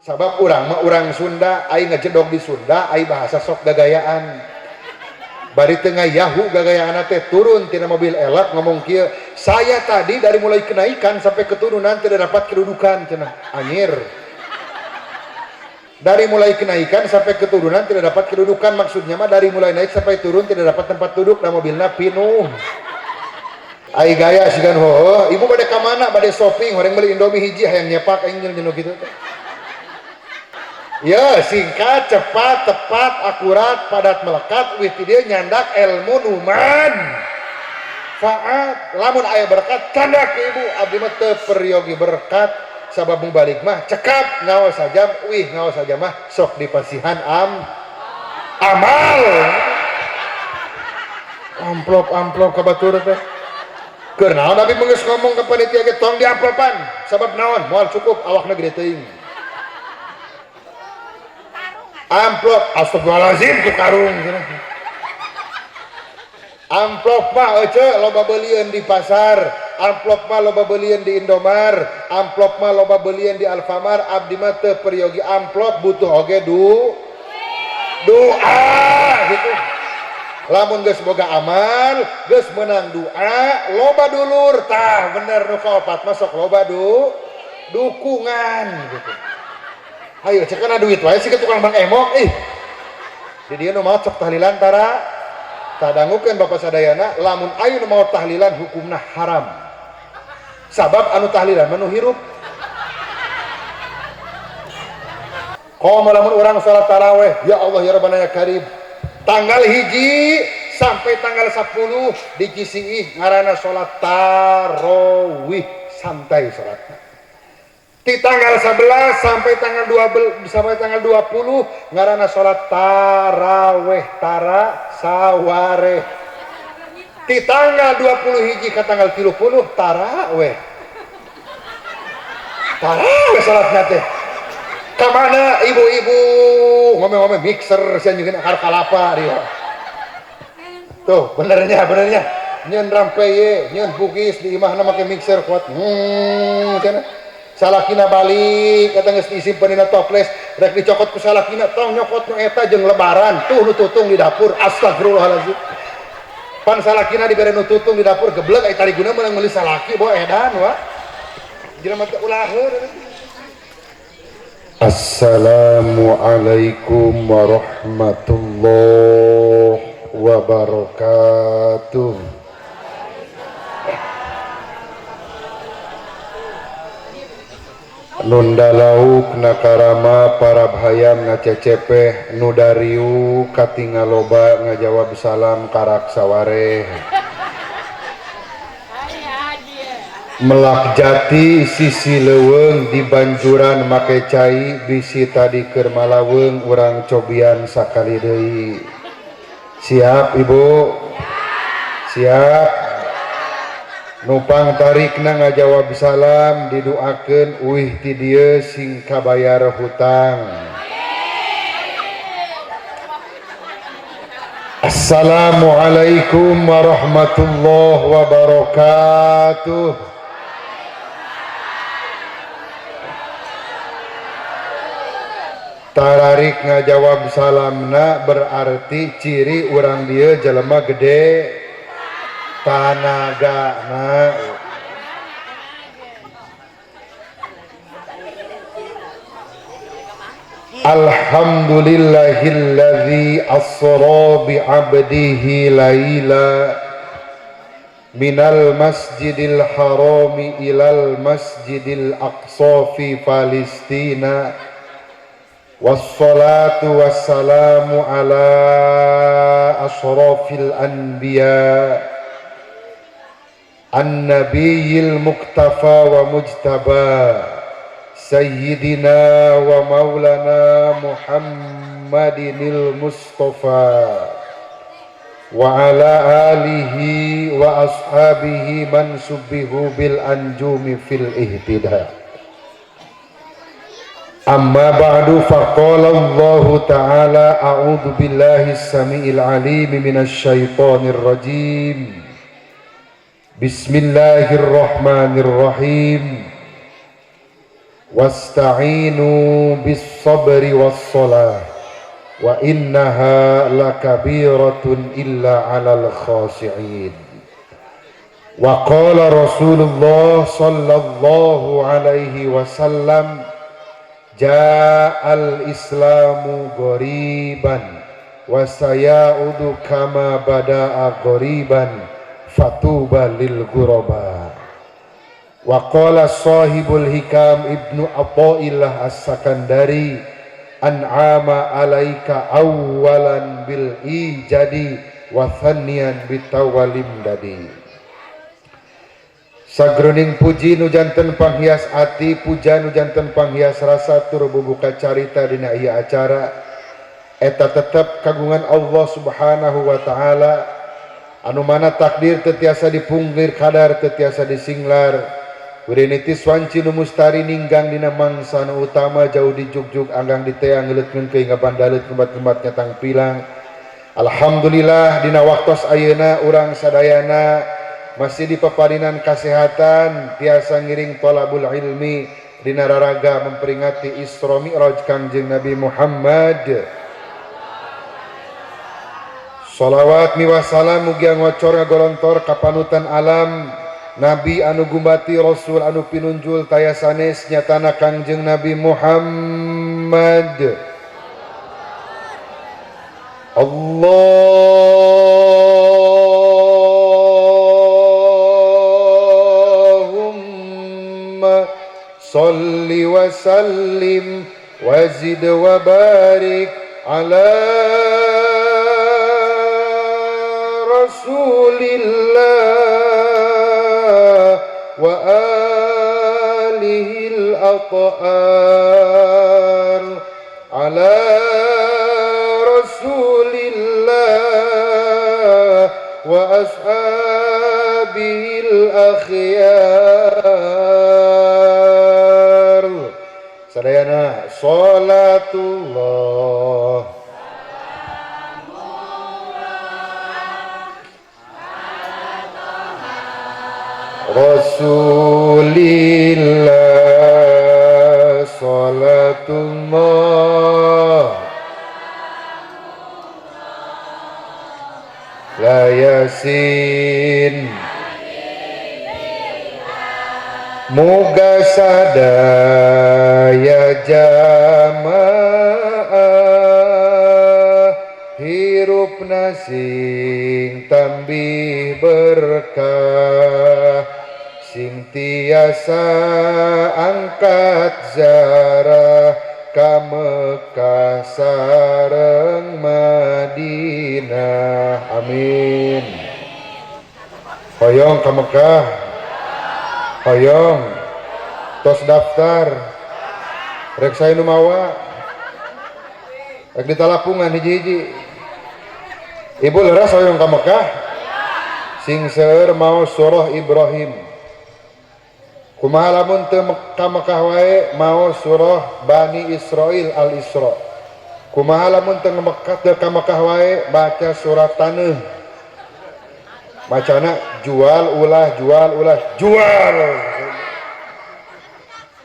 Sabab urang Sunda, aing ngejedog di Sunda, aing bahasa sok gagayaan. Bari tengah Yahu gagayaan teh turun tina mobil elak ngomong kieu, saya tadi dari mulai kenaikan sampai keturunan tidak dapat kedudukan cenah. Anyir. Dari mulai kenaikan sampai keturunan tidak dapat kedudukan, maksudnya mah dari mulai naik sampai turun tidak dapat tempat duduk, dan mobilnya pinuh. Ai gaya sigan ho, ibu bade ka mana? Bade shopping, horeng beli Indomie hiji hayang nyepak aing nyeuneuh kitu teh. Ya, singkat, cepat, tepat, akurat, padat melekat, wih dia nyandak ilmu numan. Faat, lamun aya berkat candak ke ibu, abdi mah teu peryogi berkat, sabab mubalik mah cekap ngaos saja, wih ngaos saja mah sok dipasihan amal. Amplop kabatur teh. Keur naon abi geus ngomong ka panitia ge tong diamplopan, sabab naon? Moal cukup awakna gede teuing. Amplop, astagfirullahalazim ku karung cenah. Amplop mah euceu loba beulieun di pasar, amplop mah loba beulieun di Indomar, amplop mah loba beulieun di Alfamart, abdi mah teu peryogi amplop, butuh oge doa gitu. Lamun geus boga amal, geus menang doa, loba dulur, tah bener nu kaopat mah sok loba dukungan gitu. Ayo cek kana duit wae sih ke tukang Bang Emok di dieu nu maot sok tahlilan tara dangukeun Bapak sadayana, lamun aya nu maot tahlilan hukumna haram. Sabab anu tahlilan mah nu hirup. Komo lamun urang salat tarawih, ya Allah ya Rabbana ya Karim. Tanggal hiji sampai tanggal 10 di Cisiih ngaranna salat tarawih, santai salatna. Di tanggal 11 sampai tanggal 20 ngaranna salat tarawih sawareh. Di tanggal 20 hiji ke tanggal 30 tarawih salatna teh. Kamana ibu-ibu ngomong-ngomong mixer sian juga akar kalapa dia. Tuh benernya nyeun rampeye nyeun bugis di imahna make mixer kuat cenah. Salakina balik eta geus disimpen dina toples rek dicokot ku salakina tong nyokot nu eta jeung lebaran tuh nu tutung di dapur. Astagfirullahalazim. Pan salakina dibere nu tutung di dapur gebleug ai tariguna meunang meuli salaki bae edan wa. Jelema teh ulah heureun. Assalamualaikum warahmatullahi wabarakatuh. Nunda lauk nakarama para hayam ngacecepeh nu dariu katingal loba ngajawab salam karak sawareh. Melak jati sisi leuweung di banjuran make cai bisi tadi keur malaweung urang cobian sakali deui. Siap ibu? Siap. Nupang tarikna ngajawab salam didoakeun uih ti dieu sing kabayar hutang. Assalamualaikum warahmatullahi wabarakatuh. Tararik ngajawab salamna berarti ciri urang dia jelema gede tanagana. Alhamdulillahilladzi asra bi 'abdihi laila minal masjidil harami ilal masjidil aqsa fi Palestina. Wassalatu wassalamu ala ashrafil anbiya an-nabiyil muktafa wa mujtaba sayyidina wa maulana Muhammadinil Mustafa wa ala alihi wa ashabihi man subbihu bil anjumi fil ihtida. Amma ba'du faqala Allahu ta'ala a'udzu billahi as-sami'il 'alim minasy syaithanir rajim. Bismillahirrahmanirrahim. wasta'inu bis sabri was shalah wa innaha lakabiratun illa 'alal khashi'in. Wa qala Rasulullah sallallahu alaihi wasallam, ja'al islamu ghoriban wa sayaudu kama bada'a ghoriban fatuba lil ghuraba. Wa qala sahibul hikam Ibnu Athaillah As-Sakandari, an'ama alaika awwalan bil ijadi wa thaniyan bitawalim dadi. Sagroning puji nu janten panghias ati, puja nu janten panghias rasa tur bubuka carita dina ieu acara eta tetep kagungan Allah Subhanahu wa taala anu mana takdir teu tiasa dipungkir, kadar teu tiasa disinglar. Wirinitis wanci nu mustari ninggang dina mangsa nu utama jauh di jugjug anggang di teang ngeuleutkeun keuing ngabandalet kebat-kebat nyatang pilang. Alhamdulillah dina waktos ayeuna urang sadayana masih di peparinan kesehatan tiasa ngiring thalabul ilmi dina raraga memperingati Isra Mi'raj Kangjeng Nabi Muhammad. Shalawat miwah salam mugi ngocor ngagolontor ka panutan alam Nabi anu gumbati, Rasul anu pinunjul taya sanes nyatana Kangjeng Nabi Muhammad. Allahumma salli wa sallim wa zid wa barik ala Rasulillah wa alihil athar ala Rasulillah wa ashabil akhyar. Sadayana salatullah Rasulillah salatullah la yasin muga sadaya jamaah hirupna sing tambih berkah sing tiasa angkat zarah ka Mekah sareng Madinah, amin. Hoyong ka Mekah, hoyong tos daftar rek saya nu mawa rek ditalapungan hiji-hiji. Ibu leras hoyong ka Mekah sing seueur maos surah Ibrahim. Kumaha lamun teu ka Mekah wae maos surah Bani Israil Al-Isra. Kumaha lamun teu ka Mekah wae baca surat Taneuh. Bacana jual ulah jual.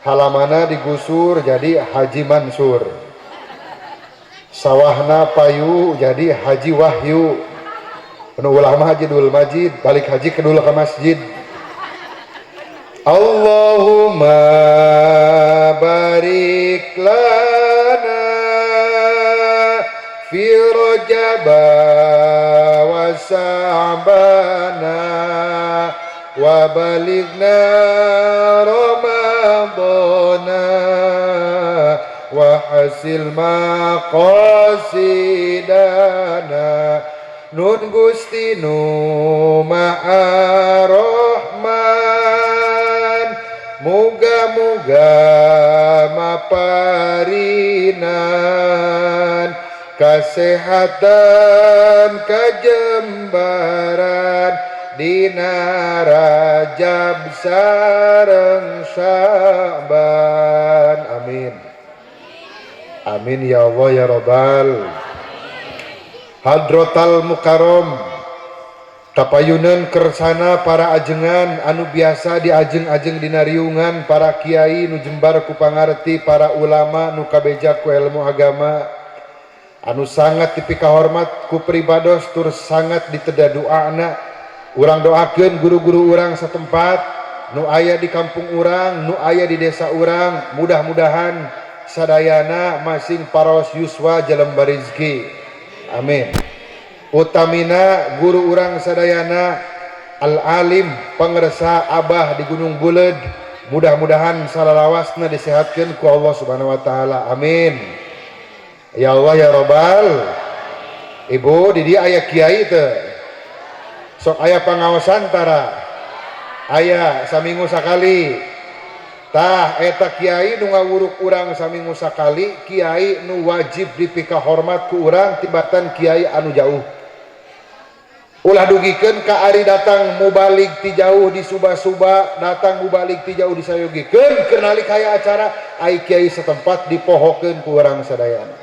Halamana digusur jadi Haji Mansur. Sawahna payu jadi Haji Wahyu. Nu ulah mah Haji Dul Majid, balik haji kedul ka masjid. Allahumma barik lana fi Rajab wa Sa'bana wa balighna Ramadana wa hasil maqasidana nun Gusti nu Maha Rahman muga-muga maparinan kasehatan kajembaran dina Rajab sareng Sa'ban, amin amin ya Allah ya Rabbal Hadratal Mukarram Kapayunan kersana para ajengan anu biasa diajeng-ajeng dina riungan, para kiai nu jembar ku pangarti, para ulama nu kabejak ku ilmu agama, anu sangat tipika hormat ku pribados tur sangat diteda doana. Urang doakeun guru-guru urang satempat nu aya di kampung urang, nu aya di desa urang, mudah-mudahan sadayana masing paros yuswa jalem rezeki. Amin. Utamina guru urang sadayana al-alim pangresa Abah di Gunung Buled, mudah-mudahan salalawasna disehatkeun ku Allah Subhanahu wa taala. Amin. Ya Allah ya Robbal. Ibu di dia aya kiai teu? Sok aya pangaosan tara? Aya saminggu sakali. Tah eta kiai nu ngawuruk urang saminggu sakali, kiai nu wajib dipika hormat ku urang tibatan kiai anu jauh. Ulah dugikeun ka ari datang mubalik ti jauh di Suba-Suba, datang mubalik ti jauh disayogikeun keur nalik aya acara ai kiai setempat dipohokeun ku urang sadayana.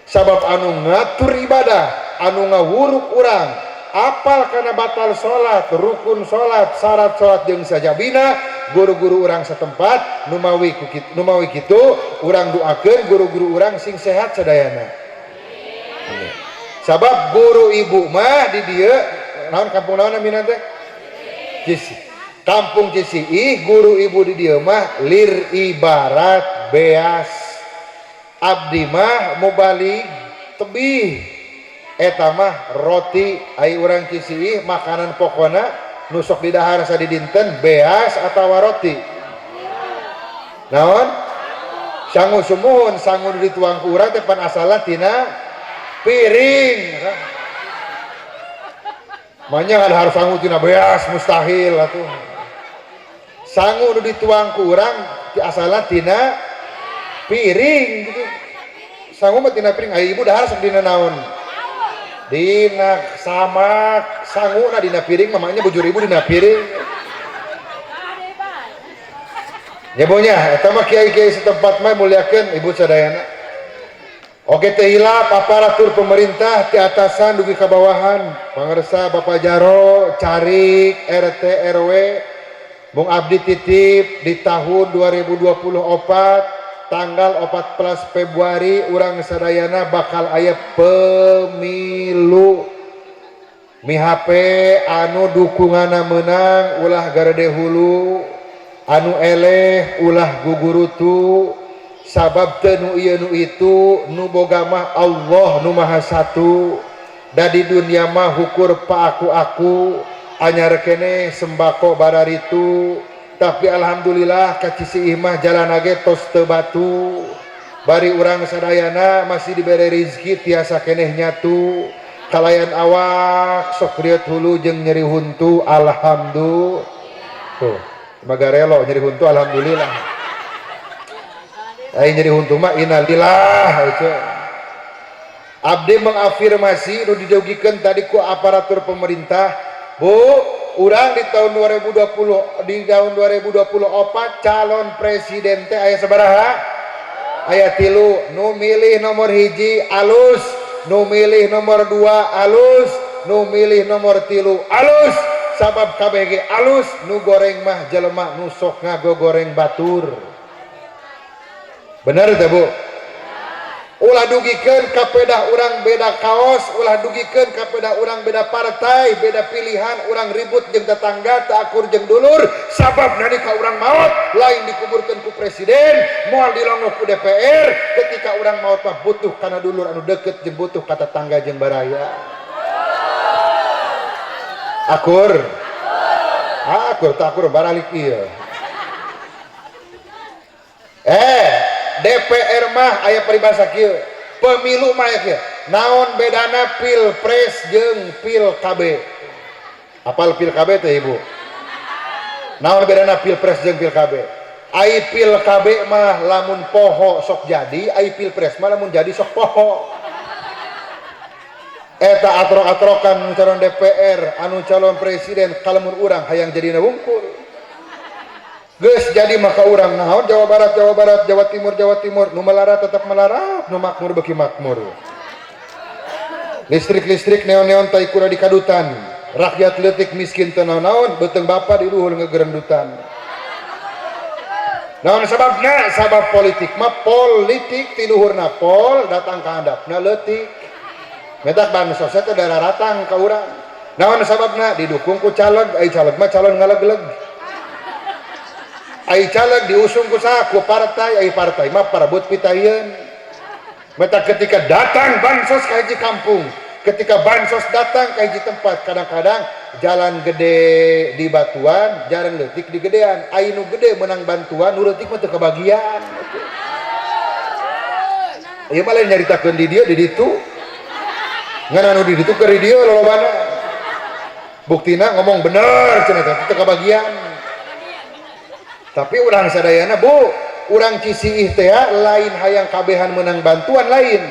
Sabab anu ngatur ibadah, anu ngawuruk urang, apal kana batal salat, rukun salat, syarat salat jeung sajabina, guru-guru urang setempat nu mawi kitu urang doakeun guru-guru urang sing sehat sadayana. Amin. Sabab guru ibu mah di dieu naon kampung naon namina teh? Cisi. Kampung Cisiih guru ibu di dieu mah lir ibarat beas. Abdi mah mubalik tebih. Eta mah roti ai urang Cisiih makanan pokona nu sok didahar sadidinten beas atawa roti. Naon? Sangu sumuhun sangu dituang ku urang teh pan asalna tina piring. Makanya ada harus sangu tina beas mustahil atuh. Sangu nu dituang ku urang ti asalna tina piring gitu. Sangu mah tina piring, ai ibu dahar sok dina naon? Dina samak, sanguna dina piring, mamanya bujur ibu dina piring. Ya bonya, eta mah kiai-kiai setempat mah muliakeun ibu sadayana. Oke teh hilap aparatur pemerintah ti atasan dugi ka bawahan, pangarsa Bapak Jaro, Carik, RT RW, Bung Abdi titip di tahun 2024 tanggal 14 Februari urang sadayana bakal aya pemilu. Mihape anu dukunganna menang ulah garede hulu, anu eleh ulah gugurutu. Sabab teu nu ieu nu itu nu boga mah Allah nu maha satu. Da di dunia mah hukur pa aku anyar kene sembako bararitu, tapi alhamdulillah ka Cisiih mah jalan ge tos teu batu. Bari urang sadayana masih dibere rezeki tiasa keneh nyatu. Kalayan awak sok riot hulu jeung nyeri huntu alhamdulillah. Tuh, magarelo nyeri huntu alhamdulillah. Ai nyeri huntu mah innalillah itu. Abdi mengafirmasi nu didogikeun tadi ku aparatur pemerintah, Bu, urang di tahun 2020 calon presiden teh aya sabaraha? Aya 3, nu milih nomor 1 alus, nu milih nomor 2 alus, nu milih nomor 3 alus. Sabab KBG alus, nu goreng mah jelema nu sok ngagogoreng batur. Benar teh Bu? Ulah dugikeun kapeda urang beda kaos, ulah dugikeun kapeda urang beda partai, beda pilihan, urang ribut jeung tetangga, teu akur jeung dulur, sabab nalika urang maot lain dikuburkeun ku presiden, moal dilongok ku DPR, ketika urang maot mah butuh kana dulur anu deukeut jeung butuh ka tetangga jeung baraya. Akur. Akur teu akur baralik ieu. DPR mah aya paribasa kieu, pemilu mah aya kieu. Naon bedana pilpres jeung pilkab? Apal pilkab teh Ibu? Naon bedana pilpres jeung pilkab? Ai pilkab mah lamun poho sok jadi, ai pilpres mah lamun jadi sok poho. Eta atrok-atrokan anu calon DPR, anu calon presiden kalamun urang hayang jadina wungkul. Geus jadi maka urang naon Jawa Barat, Jawa Timur, nu melarat tetap melarat, nu makmur beki makmur. Listrik neon-neon tai kura di kadutan. rakyat leutik miskin teu naon beuteung bapa di luhur ngegerendutan. Naon sababna? Sabab politik mah politik ti luhurna pol datang ka handapna leutik. Metak bansos teh daerah ratang ka urang. Naon sababna? Didukung ku caleg, ai caleg mah calon ngaleg-leg. Ai caleg diusung ku saha? Ku partai, ai partai mah parebut pitayeun. Metak ketika datang bansos ka hiji kampung, ketika bansos datang ke hiji tempat, kadang-kadang jalan gede di Batuan, jalan leutik di gedean. Anu gede menang bantuan, nu leutik mah teu kebagian. Ieu mah lain nyaritakeun di dieu di ditu. Ngan anu di ditu keur di dieu lolobana. Buktina ngomong bener cenah teu kebagian. Tapi urang sadayana, Bu, urang Cisiih teh lain hayang kabehan menang bantuan lain.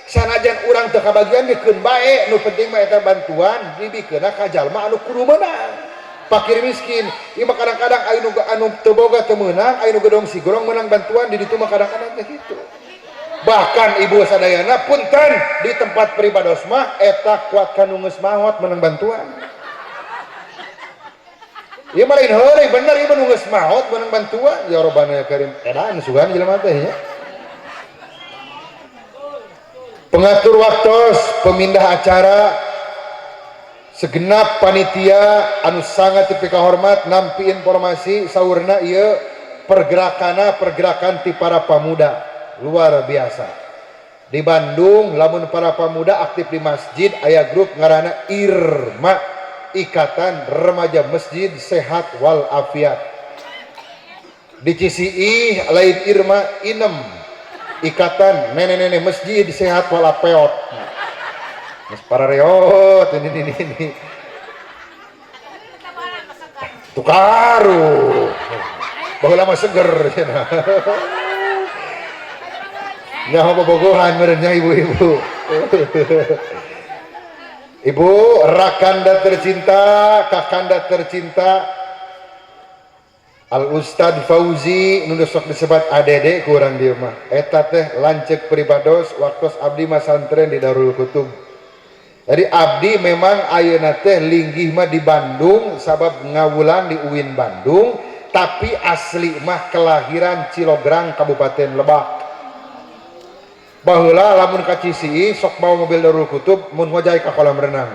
Sanajan urang teu kabagian dikeun bae, nu penting mah eta bantuan dibikeunna ka jalma anu kudu meunang. Fakir miskin, ieu mah kadang-kadang anu teu boga teu meunang, anu gedong sigorong meunang bantuan di ditu mah kadang-kadang teh kitu. Bahkan ibu sadayana punten di tempat pribados mah eta kuat kanu geus maot meunang bantuan. Ieu mah lain heureuy bener ieu mah nu geus maot meunang bantuan, ya Rabbana ya Karim. Edan sugan jelema teh nya. Pengatur waktos, pemindah acara, segenap panitia anu sangat tipika hormat nampi informasi saurna ieu pergerakan ti para pemuda luar biasa. Di Bandung lamun para pemuda aktif di masjid aya grup ngaranna IRMA, Ikatan Remaja Masjid Sehat Wal Afiat. Di Cisiih lain IRMA, INEM, Ikatan Nenek-nenek Masjid Sehat Wal Apeot. Mas para reot ini. Tukaru. Baheula mah seger cenah. Nyaho bobogohan meureun nya ibu-ibu. Ibu rakanda tercinta, kakanda tercinta Al Ustad Fauzi nu sok disebut ADD ku urang dieu mah. Eta teh lanceuk pribados waktos abdi mah santren di Darul Kutub. Jadi abdi memang ayeuna teh linggih mah di Bandung sabab ngawulan di UIN Bandung, tapi asli mah kelahiran Cilograng Kabupaten Lebak. Baheula lamun ka Cisiih sok bawa mobil Darul Kutub mun ngojay ka kolam renang.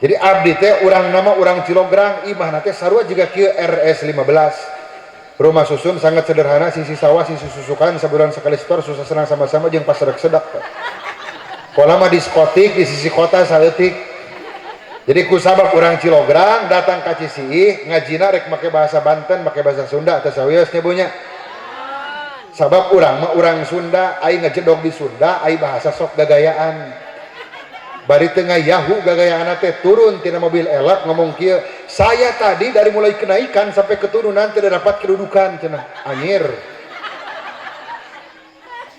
Jadi abdi teh urang nama urang Cilograng, imahna teh sarua jiga kieu RS 15. Rumah susun sangat sederhana, sisi sawah, sisi susukan, sabulan sekali setor, susah senang sama-sama jeung pasedek-sedek. Kolam mah diskotik di sisi kota saeutik. Jadi ku sabab urang Cilograng datang ka Cisiih ngajina rek make bahasa Banten, make bahasa Sunda teh sawios nya bunya. Sabab urang mah urang Sunda, aing ngajedog di Sunda, aing bahasa sok gagayaan. Bari tengah yahu gagayaana teh turun tina mobil elak ngomong kieu, saya tadi dari mulai kenaikan sampai keturunan tidak dapat kedudukan cenah. Anyir.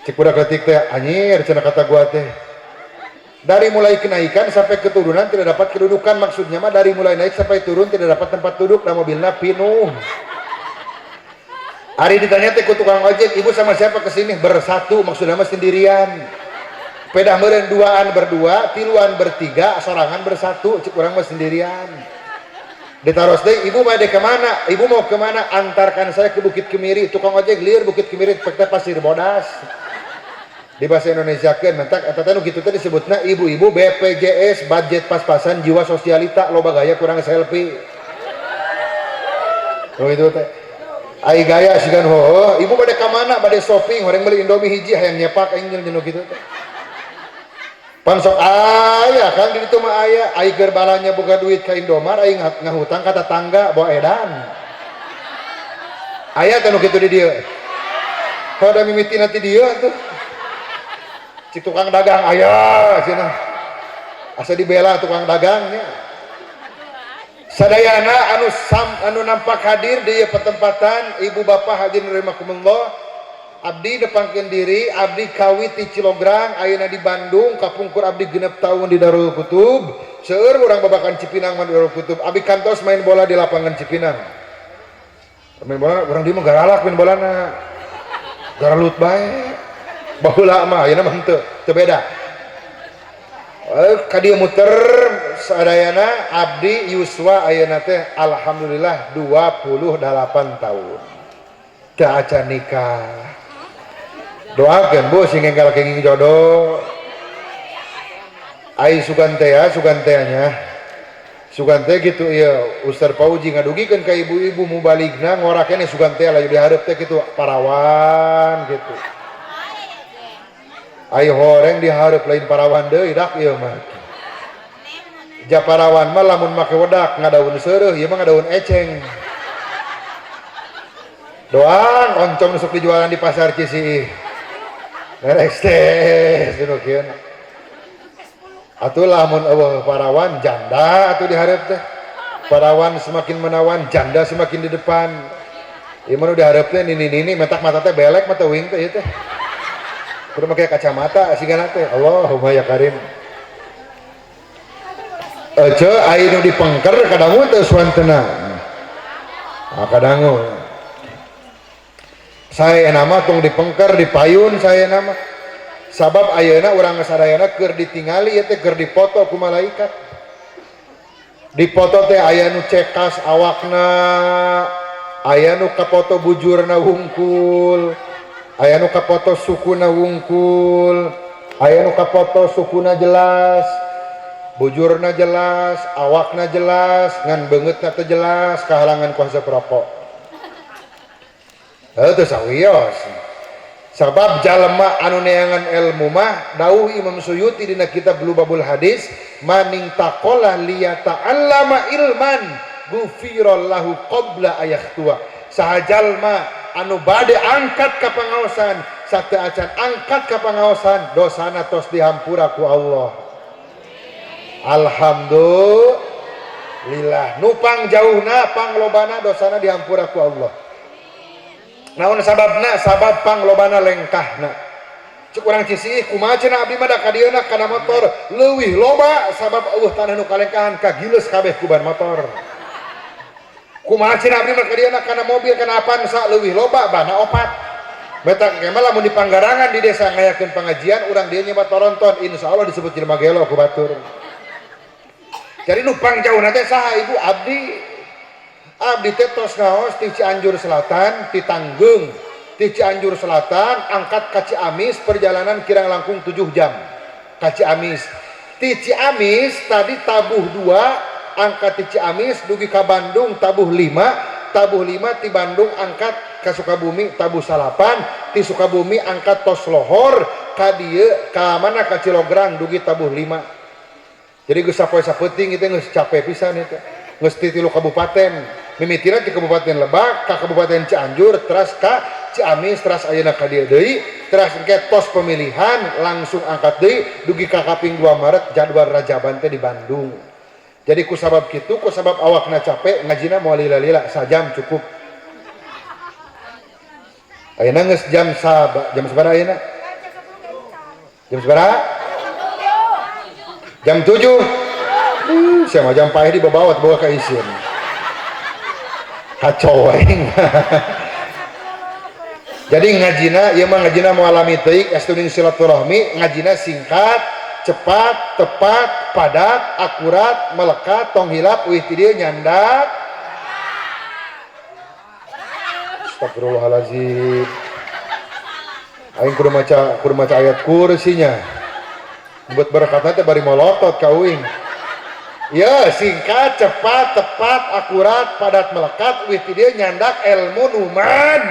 Cik budak leutik teh anyir cenah kata gua teh. Dari mulai kenaikan sampai keturunan tidak dapat kedudukan, maksudnya mah dari mulai naik sampai turun tidak dapat tempat duduk dan mobilnya pinuh. Hari ditanya teh ku tukang ojek, ibu sama siapa kesini? Bersatu, maksudnya mah sendirian. Pedah meureun duaan berdua, tiluan bertiga, sorangan bersatu, cik urang mah sendirian. Ditaros deui, ibu bade ke mana? Ibu mau ke mana? Antarkan saya ke Bukit Kemiri. Tukang ojek lieur Bukit Kemiri pek teh Pasir Bodas. Di bahasa Indonesia kan mentak eta teh nu kitu teh disebutna ibu-ibu BPJS budget pas-pasan jiwa sosialita loba gaya kurang selfie. Oh itu teh. Ai gaya sigan heuh, ibu bade ka mana? Bade shopping, horeng meuli Indomie hiji hayang nyepak aing jeung kitu teh. Pan sok aya kan di ditu mah aya, ai keur balanya boga duit ka Indomar, ai ngahutang ka tetangga bawa edan. Aya teh nu kitu di dieu. Kada mimiti nanti dieu tuh. Cik tukang dagang aya cenah. Asa dibela tukang dagangnya. Sadayana anu nampak hadir di pertempatan ibu bapak hadirin rahimakumullah. Abdi nepangkeun diri, abdi kawit di Cilograng, ayeuna di Bandung, kapungkur abdi genep tahun di Darul Kutub. Seueur urang babakan Cipinang mah di Darul Kutub. Abdi kantos main bola di lapangan Cipinang. Main bola urang dieu mah garalak main bolana. Garalut bae. Baheula mah ayeuna mah henteu, teu beda. Ka dieu muter sadayana abdi yuswa ayeuna teh alhamdulillah 28 tahun teu acan nikah. Doakeun Bu sing enggal kenging jodoh. Ai sugantea sugante gitu ya Ustaz Pauji ngadugikeun ka ibu-ibu mubaligna ngorakeun sugantea layu dihareup teh kitu parawan gitu. Ai horeng dihareup lain parawan deui dak ieu mah. Ja parawan mah lamun make wedak ngadaun seureuh ieu mah ngadaun eceng. Doang oncom sok dijualan di pasar Cisiih. Beres teh dinu kieu. Atuh lamun eueuh parawan janda atuh dihareup teh. Parawan semakin menawan, janda semakin di depan. Ieu mah nu dihareup teh nini metak mata teh belek mata wing teh ieu teh. Kudu make kacamata sigana teh. Allahumma ya karim. Ece aya nu dipengker kadangu teh suantena. Kadangu. Saya nama tong dipengker dipayun saya nama. Sabab ayeuna urang sadayana keur ditingali ieu teh keur dipoto ku malaikat. Dipoto teh aya nu cekas awakna, aya nu kapoto bujurna wungkul, aya nu kapoto sukuna wungkul, aya nu kapoto sukuna jelas, bujurna jelas, awakna jelas, ngan beungeutna teh jelas, kahalangan ku haseup rokok. Teu sawios. Sabab jalma anu neangan ilmu mah dawuh Imam Suyuti dina kitab Lubabul Hadis maning taqala liyata'allama ilman ghufirallahu qabla ayahtua. Saha jalma anu bade angkat ka pangaosan sateu acan angkat ka pangaosan dosana tos dihampura ku Allah. Alhamdulillah nu pangjauhna panglobana dosana dihampura ku Allah. Naon sababna? Sabab panglobana lengkahna. Cuk urang Cisiih kumaha cenah abdi mah da ka dieuna kana motor leuwih loba sabab eueuh tanah nu kalengkahan kagileus kabeh ku ban motor. Kumaha cenah abdi mah ka dieuna kana mobil kana Avanza leuwih loba bana opat. Beta ge mah lamun di Panggarangan di desa ngayakeun pengajian urang dieu nyebat toronton insyaallah disebut jelema gelo ku batur. Jadi nu pangjauhna teh saha ibu abdi? Abdi teh tos ngaos ti Cianjur Selatan, ti Tanggeung, ti Cianjur Selatan angkat ka Ciamis perjalanan kirang langkung 7 jam ka Ciamis. Ti Ciamis tadi tabuh 2 angkat ti Ciamis dugi ka Bandung tabuh 5, tabuh 5 ti Bandung angkat ka Sukabumi tabuh 8, ti Sukabumi angkat tos lohor ka dieu ka mana ka Cilograng dugi tabuh 5. Jadi geus sapoe sapeuting ieu geus capek pisan eta. Geus ti 3 kabupaten. Mimitina di Kabupaten Lebak, ka Kabupaten Cianjur, teras ka Ciamis, teras ayeuna ka dieu deui, teras engke tos pemilihan langsung angkat deui dugi ka kaping 2 Maret jadwal rajaban teh di Bandung. Jadi ku sabab kitu, ku sabab awakna capek ngajina moal lila-lila sajam cukup. Ayeuna geus jam sabaraha ayeuna? Jam sabaraha? Jam 7. Sia mah jam paeh di babawat bawa ka isin. Kacau aing. Jadi ngajina ieu mah ngajina mualami teuing astuning silaturahmi, ngajina singkat, cepat, tepat, padat, akurat, melekat, tong hilap euy ti dieu nyandak. Astagfirullahalazim. Aing kudu maca ayat kursinya. Buat berkatna teh bari molotot ka uing. Ya singkat, cepat, tepat, akurat, padat, melekat wih dia nyandak ilmu numan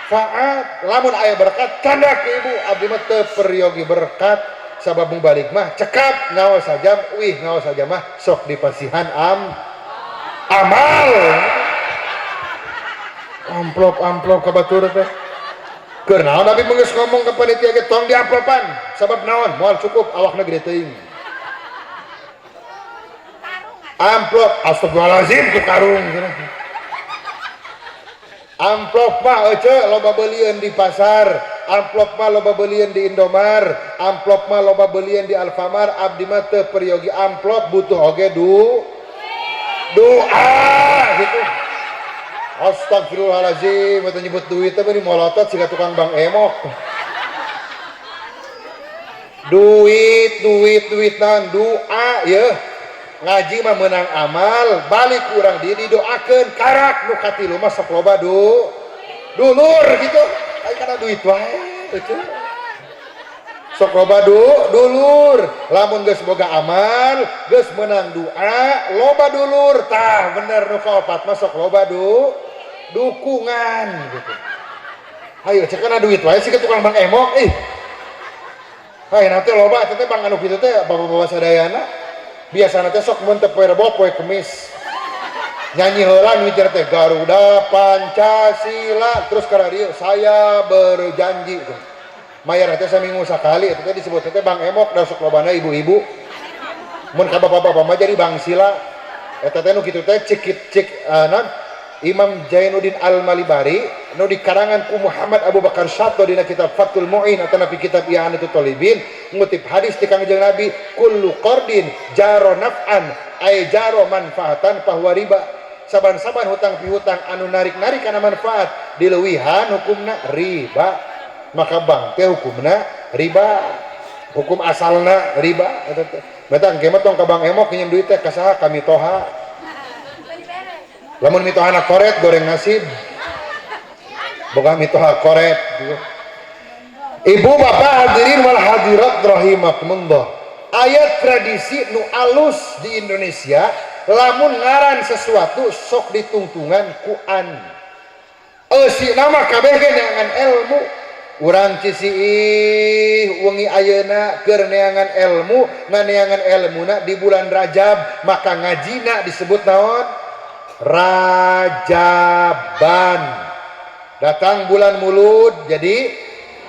faat lamun aya berkat candak ibu abdi mah teu peryogi berkat sabab balik mah cekap ngaos saja wih ngaos saja mah sok dipasihan amal amplop ka batur teh keur naon abi geus ngomong ka panitia ge tong diamplopan sabab naon moal cukup awakna gede teuing. Amplop, astagfirullahaladzim ku karung amplop mah ece loba belian di pasar, amplop mah loba belian di Indomar, amplop mah loba belian di Alfamart. Abdi mah teu peryogi amplop butuh oge doa gitu. Astagfirullahaladzim eta nyebut duit teh bari molotot siga tukang bang emok. Duit naon doa ya. ngaji mah menang amal balik kurang dia didoakeun karak nu katilu mah sok loba dulur gitu aya kana duit wae teu sok loba dulur lamun geus boga amal geus menang doa loba dulur tah bener nu kaopat mah sok loba dukungan gitu ayo cek kana duit wae sih ke tukang bang emok hai nanti loba teh bang anu kitu teh bapak-bapak sadayana biasana teh sok mun teu poe Rebo poe Kemis nyanyi heula nu teh Garuda Pancasila terus ka radio saya berjanji mayar teh saminggu sakali eta teh disebut teh bang emok da sok lobana ibu-ibu mun ka bapak-bapak mah jadi bang sila eta teh nu kitu teh cik Imam Jainuddin Al-Malibari nu dikarangan ku Muhammad Abu Bakar Syato dina kitab Fathul Mu'in atau nabi kitab I'anatul Talibin ngutip hadis ti Kangjeng Nabi kullu qardin jaro naf'an ay jaro manfaatan fahuwa riba saban-saban hutang piutang anu narik-narik kana manfaat dileuwihan hukumna riba maka bank teh hukumna riba hukum asalna riba eta teh betang ge mah tong ka Bang Emok pinjem duit teh ka saha ka mitoha lamun mitohana koret goreng nasib boga mitoha koret gitu. Ibu bapak hadirin wal hadirat rahimakumullah ayat tradisi nu alus di Indonesia lamun ngaran sesuatu sok ditungtungan ku an eusi nama kabeh ge neangan ilmu urang ciciih wengi ayeuna keur neangan ilmu nganeangan ilmuna di bulan Rajab maka ngajina disebut naon Rajaban datang bulan mulud jadi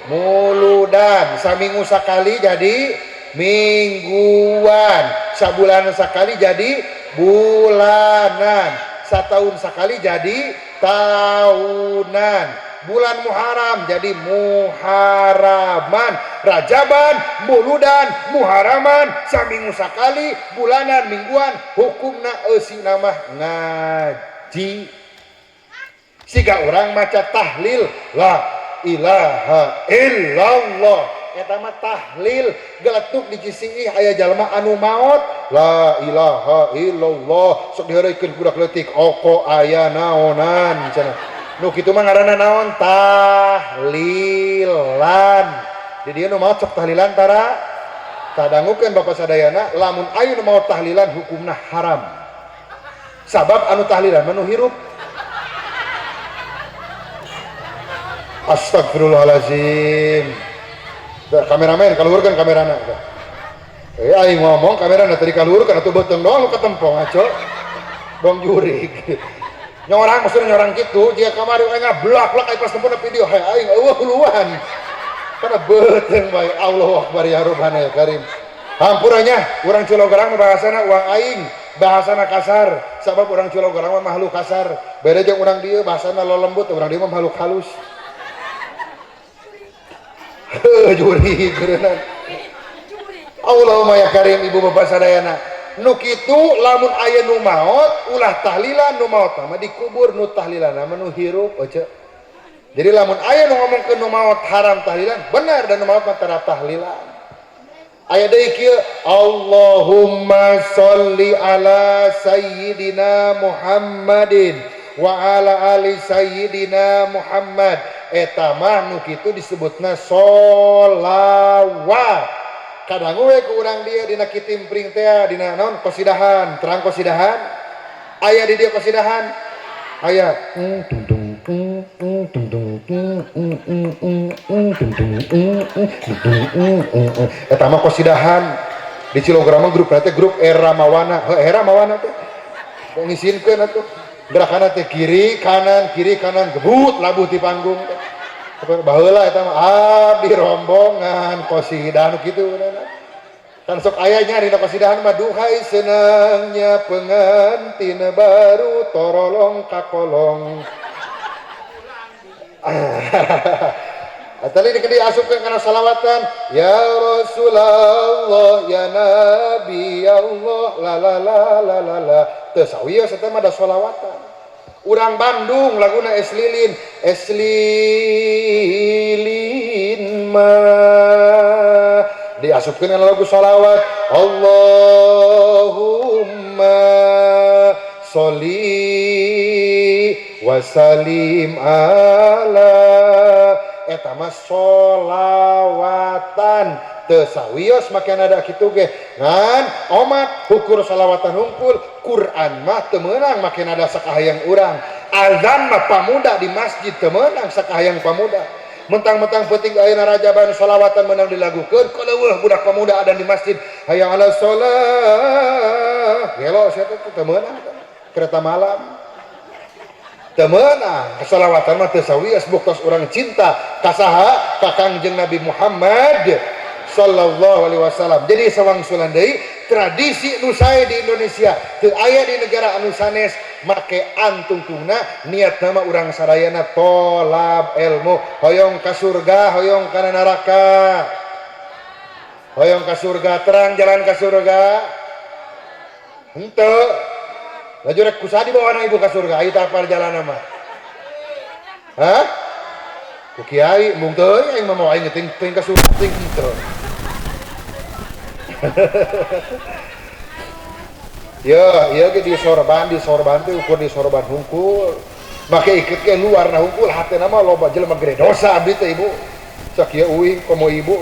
muludan saminggu sakali jadi mingguan sabulan sakali jadi bulanan satahun sakali jadi tahunan bulan Muharram jadi Muharaman Rajaban muludan Muharaman saminggu sakali bulanan mingguan hukumna eusi nama ngaji siga urang maca tahlil la ilaha illallah eta mah tahlil geletuk di cisiih aya jalma anu maot la ilaha illallah sok diheureukeun budak leutik oko aya naonan cenah nu kitu mah ngaranna naon tahlilan di dieu nu maot sok tahlilan tara tadangukeun bapak sadayana lamun aya nu maot tahlilan hukumna haram sabab anu tahlilan mah nu hirup astagfirullahalazim kameramen kaluhurkeun kamerana aing ngomong kamerana tadi kaluhurkeun atuh beuteung doang lu ketempong aco dong jurig nyorang maksudnya nyorang gitu jika kamari aing ngablak-blak aing pas tempuna video hay aing eueuh huluan kana beuteung bae Allahu akbar ya Rabbana ya Karim hampurannya urang Cilogarang bahasana uang aing bahasana kasar sabab urang Cilogarang mah makhluk kasar beda jeung urang dieu bahasana lolembut urang dieu mah makhluk halus juri geureunan Allahumma ya Karim ibu bapak sadayana nu kitu lamun aya nu maot ulah tahlilan nu maot mah dikubur nu tahlilan mah nu hirup oce jadi lamun aya nu ngomongkeun nu maot haram tahlilan benar dan nu maot mah tara tahlilan aya deui kieu Allahumma sholli ala sayyidina Muhammadin wa ala ali sayyidina Muhammad eta mah nu kitu disebutna sholawat kadang we ku urang dia dina kitimpring teh dina naon qasidahan terang qasidahan aya di dia qasidahan aya eta mah qasidahan di Cilogarang grup teh grup Era Mawana teh ngisinkeun atuh gerakanna teh kiri kanan gebut labuh di panggung baheula eta mah abdi rombongan qasidah kitu kan sok aya nya dina qasidahan mah duhai senangnya pengantin baru torolong kakolong atali dikedi asupkeun kana salawatan ya Rasulullah ya Nabi Allah la la la la la la teu sawios eta mah da salawatan urang Bandung laguna es lilin mah diasupkeun kana lagu salawat Allahumma Allahumma sholli wa salim ala eta mah sholawatan teu sawios make nada kitu ge ngan omat hukur sholawatan hungkul Quran mah teu meunang make nada sakahayang urang azan mah pamuda di masjid teu meunang sakahayang pamuda mentang-mentang penting ayeuna rajaban sholawatan menang dilagukeun kaleueuh budak pemuda ada di masjid hayya ala sholah gelo sia teh teu meunang kereta malam teu meunang sholawatan mah teu sawios buktos urang cinta ka saha ka Kangjeng Nabi Muhammad sallallahu alaihi wasallam. Jadi sawangsulan deui tradisi nu sae di Indonesia teu aya di negara anu sanes make antungtungna niat nama urang sadayana tolab ilmu hoyong ka surga hoyong kana neraka hoyong ka surga terang jalan ka surga henteu laju rek kusa di bawah ibu ka surga ayo tapal jalan mah hah ku kiai mung teu aing mah mau aing ting ka surga ting teu ya di sorban teh ukur di sorban hungkul make ikut ke luar na hungkul hatena mah loba jelema gede dosa abdi teh ibu sak ieu uing komo ibu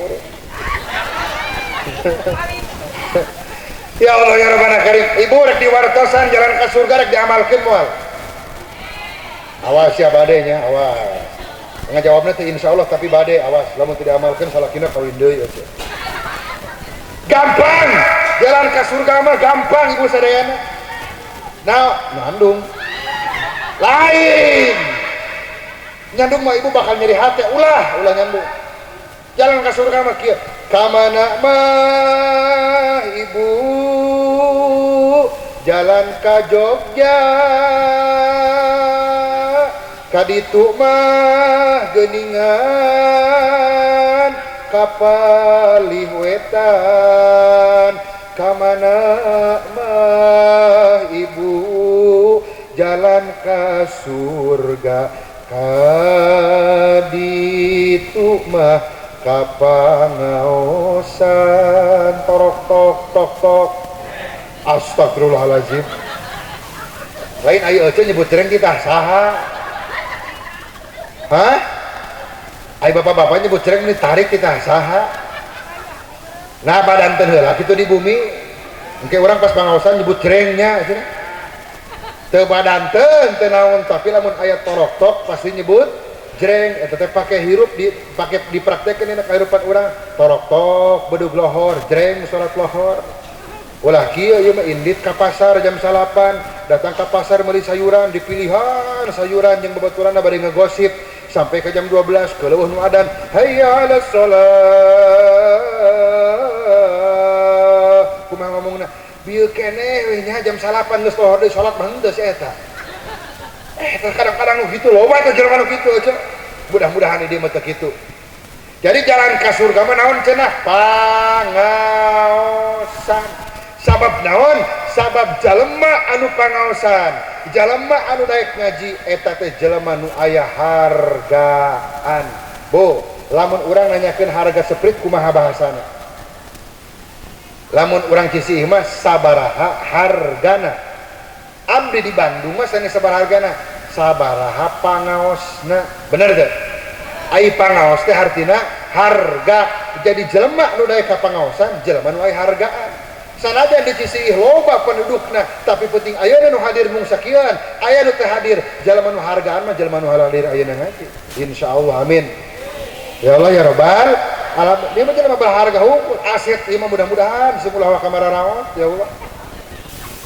ya Allah ya Rabbana Karim ibu rek diwartosan jalan ka surga rek diamalkeun moal awas ya badenya awas ngajawabna teh insyaallah tapi bade awas lamun teu diamalkeun salakina kawin deui atuh gampang jalan ke surga mah gampang ibu sadayana nah nyandung lain nyandung mah ibu bakal nyeri hati ulah nyandung jalan ke surga mah kieu kamana mah ibu jalan ke Jogja kaditu mah geuningan kapalih wetan kamana mah ibu jalan ka surga kaditu mah kapangaosan torok tok astagfirullahalazim lain ayo euceun nyebut dereng kita saha hah ayo bapak-bapak nyebut cereng ini tarik kita saha nah badan teu heula kitu di bumi engke urang pas pangaosan nyebut cerengnya teu badan teu naon tapi lamun aya torok tok pasti nyebut jereng eta teh pake hirup dipake dipraktekkeun dina kahirupan urang torok tok bedug lohor jereng salat lohor ulah kieu ieu mah indit ka pasar jam 8 datang ka pasar meuli sayuran dipilihan sayuran jeung babaturanna bari ngegosip sampai ke jam 12 keleueuh nu adan hayya 'alas shalah kumaha ngomongna bieu keneh we nya jam 8 geus lohor deui salat mah henteu eta kadang-kadang nu kitu loba teh jelema nu kitu aja mudah-mudahan ieu mah teu kitu jadi jalan ka surga mah naon cenah pangaosan sabab naon sabab jalema anu pangaosan jalema anu daek ngaji eta teh jalema nu aya hargaan bo lamun urang nanyakeun harga seprit kumaha bahasana lamun urang Cieuih mah sabaraha hargana abdi di Bandung mah sanes sabaraha hargana sabaraha pangaosna bener teh ai pangaos teh artina harga jadi jalema nu daek ka pangaosan jalema nu aya hargaan sanajan di Cieuih loba pendudukna tapi penting ayeuna nu hadir mung sakieuan aya nu teu hadir jalema nu hargaan mah jalema nu hadir ayeuna ngaji insyaallah amin ya Allah ya rabbal alamin dia mah jalema berharga hungkul aset ieu mah mudah-mudahan semulah wa kamara raos ya Allah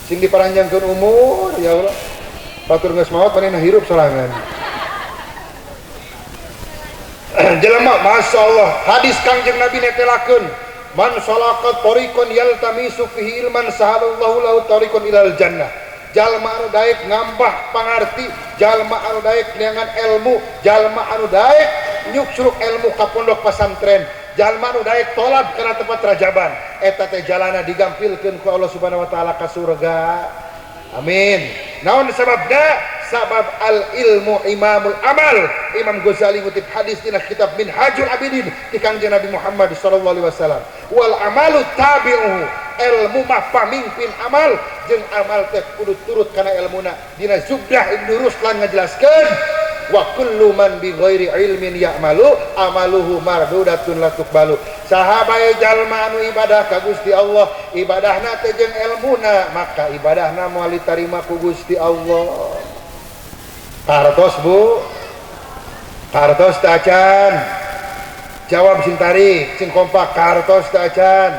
sing diparanjangkeun umur ya Allah batur geus maot manehna hirup sorangan jelema masyaallah hadis Kangjeng Nabi netelakeun man salaka tariqan yaltamisu fihi ilman sahalallahu lahu tariqan ilal jannah jalma anu daek ngambah pangarti jalma anu daek neangan ilmu jalma anu daek nyuksruk ilmu ka pondok pesantren jalma anu daek tolab kana tempat rajaban eta teh jalana digampilkeun ku Allah Subhanahu wa taala ka surga amin naon sababna sabab al ilmu imamul amal Imam Ghazali ngutip hadis dina kitab Minhajul Abidin di Kangjeng Nabi Muhammad sallallahu alaihi wasallam wal amalu tabi'uhu ilmu mah pamimpin amal jeung amal teh kudu turut kana ilmuna dina Zubdah Ibnu Ruslan ngajelaskeun wa kullu man bi ghairi ilmin ya'malu amaluhu mardudatun la tuqbalu saha bae jalma anu ibadah ka Gusti Allah ibadahna teh jeung ilmuna maka ibadahna moal ditarima ku Gusti Allah. Kartos Bu, kartos teh acan jawab sing tarik sing kompak kartos teh acan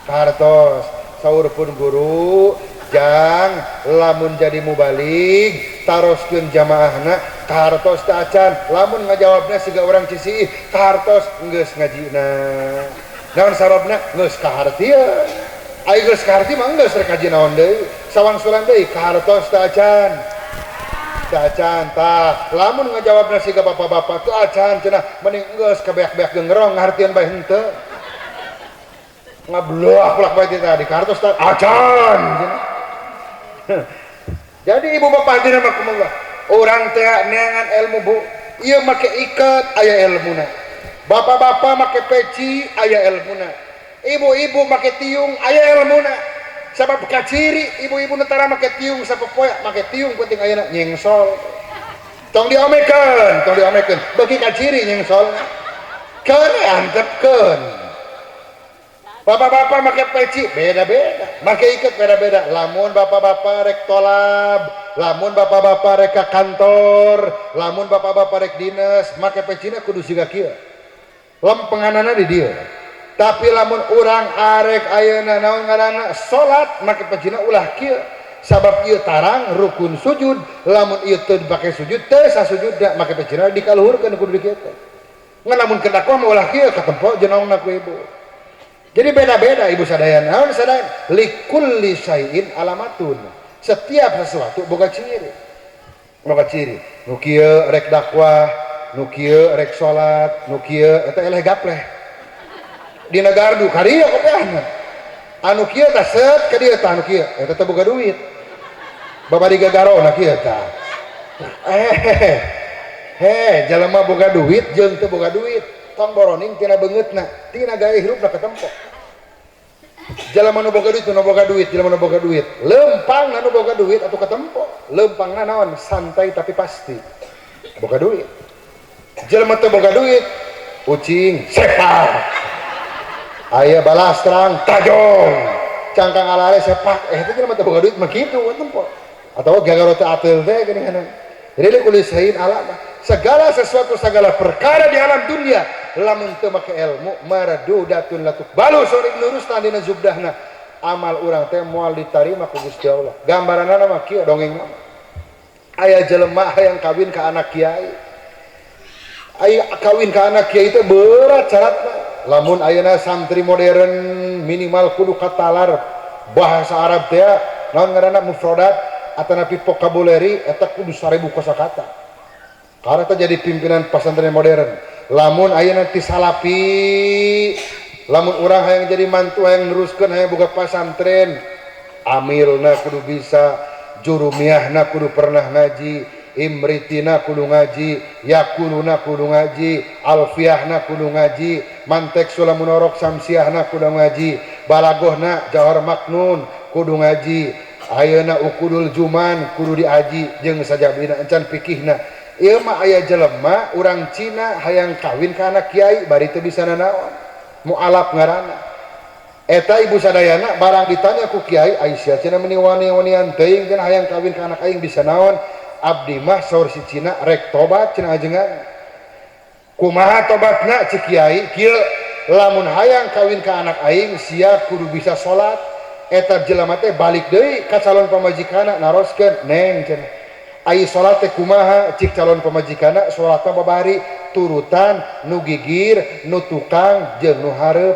kartos saurpun guru jang lamun jadi mubalig taroskeun jamaahna kartos teh acan lamun ngajawabna siga urang cisi kartos geus ngajina naon sababna geus kahartieun ai geus kaharti mah geus rek kaji naon deui sawangsulan deui kartos teh acan acan tah lamun ngajawabna siga bapak-bapak tuh acan cenah mending geus kabeak-beak gengerong ngartieun bae henteu ngabluak ulak bae tadi kartos tah acan cenah. Jadi ibu bapak dina makumullah urang teh neangan ilmu Bu ieu make iket aya ilmuna bapak-bapak make peci aya ilmuna ibu-ibu make tiung aya ilmuna sabab kaciri ibu-ibu netara make tiung sapopoe make tiung penting ayeuna nyengsol tong diomekeun bagi kaciri nyengsol keun antepkeun bapak-bapak make peci beda-beda make iket beda-beda lamun bapak-bapak rek tolab lamun bapak-bapak rek ka kantor lamun bapak-bapak rek dinas make pecina kudu siga kieu lempenganana di dieu tapi lamun urang arek ayeuna naon ngaranna salat make pecina ulah kieu sabab ieu tarang rukun sujud lamun ieu teu dipake sujud teu sasujudna make pecina dikaluhurkeun kudu dikieu teh ngan lamun kedakwa mah ulah kieu katempo jenaungna ku ibu. Jadi beda-beda ibu sadayana naon sadayana likulli syai'in alamatun setiap sesuatu boga ciri nu kieu rek dakwah nu kieu rek salat nu kieu eta eleh gapleh dina gardu karieu kopeahna anu kieu tah set ka dieu tah anu kieu eta teh boga duit babari gagarona kieu tah jalema boga duit jeung teu boga duit tong boroning tina beungeutna tina gaya hirupna katempo jalema nu boga duit nu boga duit jalema nu boga duit lempang nu boga duit atuh katempo lempangna naon santai tapi pasti boga duit jalema teu boga duit ucing sepak aya balas terang tajong cangkang alare sepak itu jalema teu boga duit mah kitu katempo atawa gagaro teh ateul teh geuningan jadi kulisain alam segala sesuatu segala perkara di alam dunia lamun teu make ilmu maradudatun la tuqbalu sori lurus dina Zubdahna amal urang teh moal ditarima ku Gusti Allah gambaranna mah kieu dongeng aya jelema hayang kawin ka anak kiai aya kawin ka anak kiai teh berat syaratna lamun ayeuna santri modern minimal kudu katalar bahasa Arab teh naon ngaranna mufradat atanapi vocabulary eta kudu 1000 kosakata karena jadi pimpinan pesantren modern lamun ayeuna ti salapi lamun urang hayang jadi mantu hayang neruskeun hayang boga pesantren amilna kudu bisa jurumiahna kudu pernah ngaji imritina kudu ngaji yakuluna kudu ngaji alfiahna kudu ngaji mantek sulamun orok samsiahna kudu ngaji balagohna jawhar maknun kudu ngaji ayeuna ukudul juman kudu diaji jeung sajabina encan fikihna ieu mah aya jelema urang Cina hayang kawin ka anak kiai bari teu bisa nanaon mualaf ngaranna eta ibu sadayana barang ditanya ku kiai Aisyah cenah meuni wani-wanian teuing cenah hayang kawin ka anak aing bisa naon abdi mah saur si Cina rek tobat cenah ajengan kumaha tobatna cik kiai kieu lamun hayang kawin ka anak aing sia kudu bisa salat eta jelema teh balik deui ka calon pamajikanna naroskeun neng cenah ai salat teh kumaha cik calon pamajikanna salatna babari turutan nu gigir nu tukang jeung nu hareup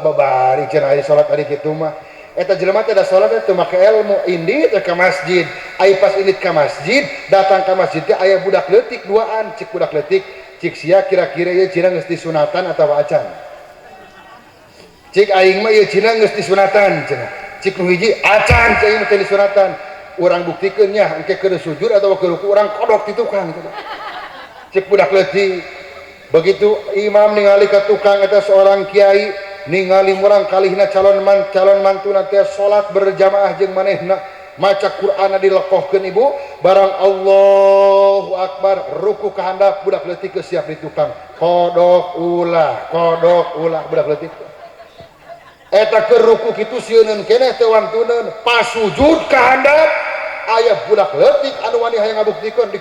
babari cenah ai salat ari kitu mah eta jelema teh da salat teh make ilmu indit ka masjid ai pas indit ka masjid datang ka masjid teh aya budak leutik duaan cik budak leutik cik sia kira-kira ieu cina geus disunatan atawa acan cik aing mah ieu cina geus disunatan cenah cik nu hiji acan cik aing teh disunatan urang buktikeun nya engke keur sujud atawa keur ruku urang kodok ti tukang cik budak leutik begitu imam ningali ka tukang eta seorang kiai ningali murang kalihna calon mantuna teh salat berjamaah jeung manehna maca Qur'ana dilekohkeun ibu barang Allahu Akbar ruku ka handap budak leutik geus siap di tukang kodok ulah budak leutik eta keur ruku kitu sieun keneh teh wantuneun pas sujud ka handap aya budak leutik anu wani hayang ngabuktikeun di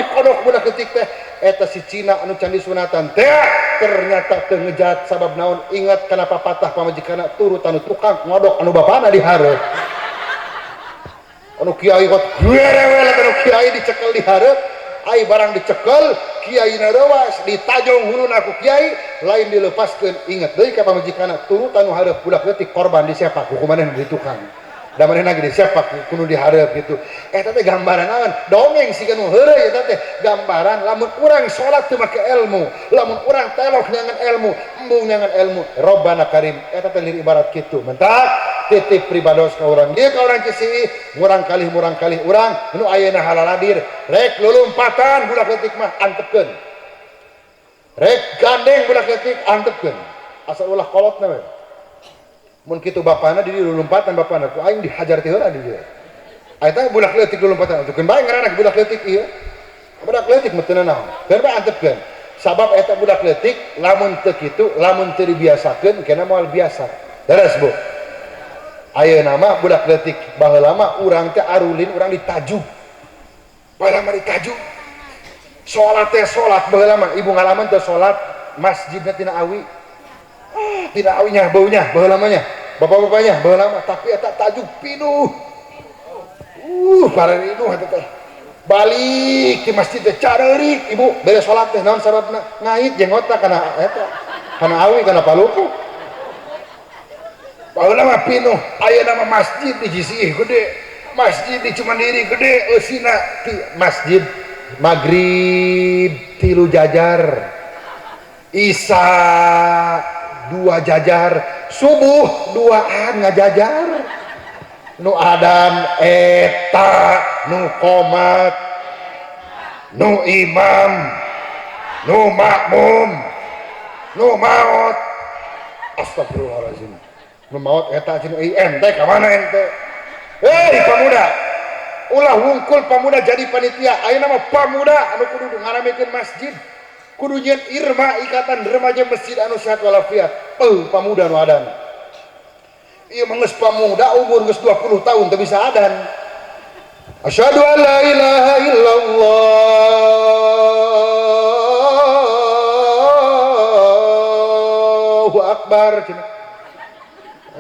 kodok budak leutik teh eta si Cina anu candi sunatan teh ternyata teu ngejat sabab naon ingat kana papatah pamajikanna turut anu tukang ngodok anu bapana di hareup anu kiai kot gerewel anu kiai dicekel di hareup ai barang dicekel kiai na rewas ditajong huluna ku kiai lain dilepaskeun ingat deui ka pamajikanna turut anu hareup budak leutik korban disepak hukumanna di tukang da manehna ge disepak kudu di hareup gitu eta teh gambaran naon dongeng sih kanu heureuy eta teh gambaran lamun urang salat teu make ilmu lamun urang telok nyangan ilmu embung nyangan ilmu Robbana Karim eta teh ibarat kitu mentak titip pribados ka urang ieu ka urang Cisi murang kalih urang nu ayeuna halaladir rek lulumpatan budak leutik mah antepkeun rek gandeng budak leutik antepkeun asal ulah kolotna we mun kitu bapana di lulumpatan bapana ku aing dihajar ti heula di dieu eta budak leutik lulumpatan antepkeun bae ngaranna budak leutik ieu budak leutik mah teu naon keur bae antepkeun sabab eta budak leutik lamun teu kitu lamun teu dibiasakeun kena moal biasa beres Bu ayeuna mah budak leutik baheula mah urang teh arulin urang ditajuk baheula mah ditajuk salat teh salat baheula mah ibu ngalaman teh salat masjidna tina awi tina awinya baunya baheula mah nya bapak-bapaknya baheula mah tapi eta tajuk pinuh pararinuh eta teh balik di masjid teh careurik ibu beres salat teh naon sababna ngait jenggotna kana eta kana awi kana paluku baheula mah pinuh ayeuna mah masjid di Jisih gede masjid di Cimandiri gede eusina masjid magrib 3 jajar isya 2 jajar subuh 2an ngajajar nu adan eta nu qomat nu imam nu makmum nu maot astagfirullahaladzim nu maot eta cina ente kamana ente pamuda ulah wungkul pamuda jadi panitia ayeuna mah pamuda anu kudu ngaramikeun masjid kudu nyeun irma ikatan remaja masjid anu sehat walafiat pamuda nu adan ieu mah geus pamuda umur geus 20 tahun teu bisa adan asyhadu an la ilaha illallah akbar cenah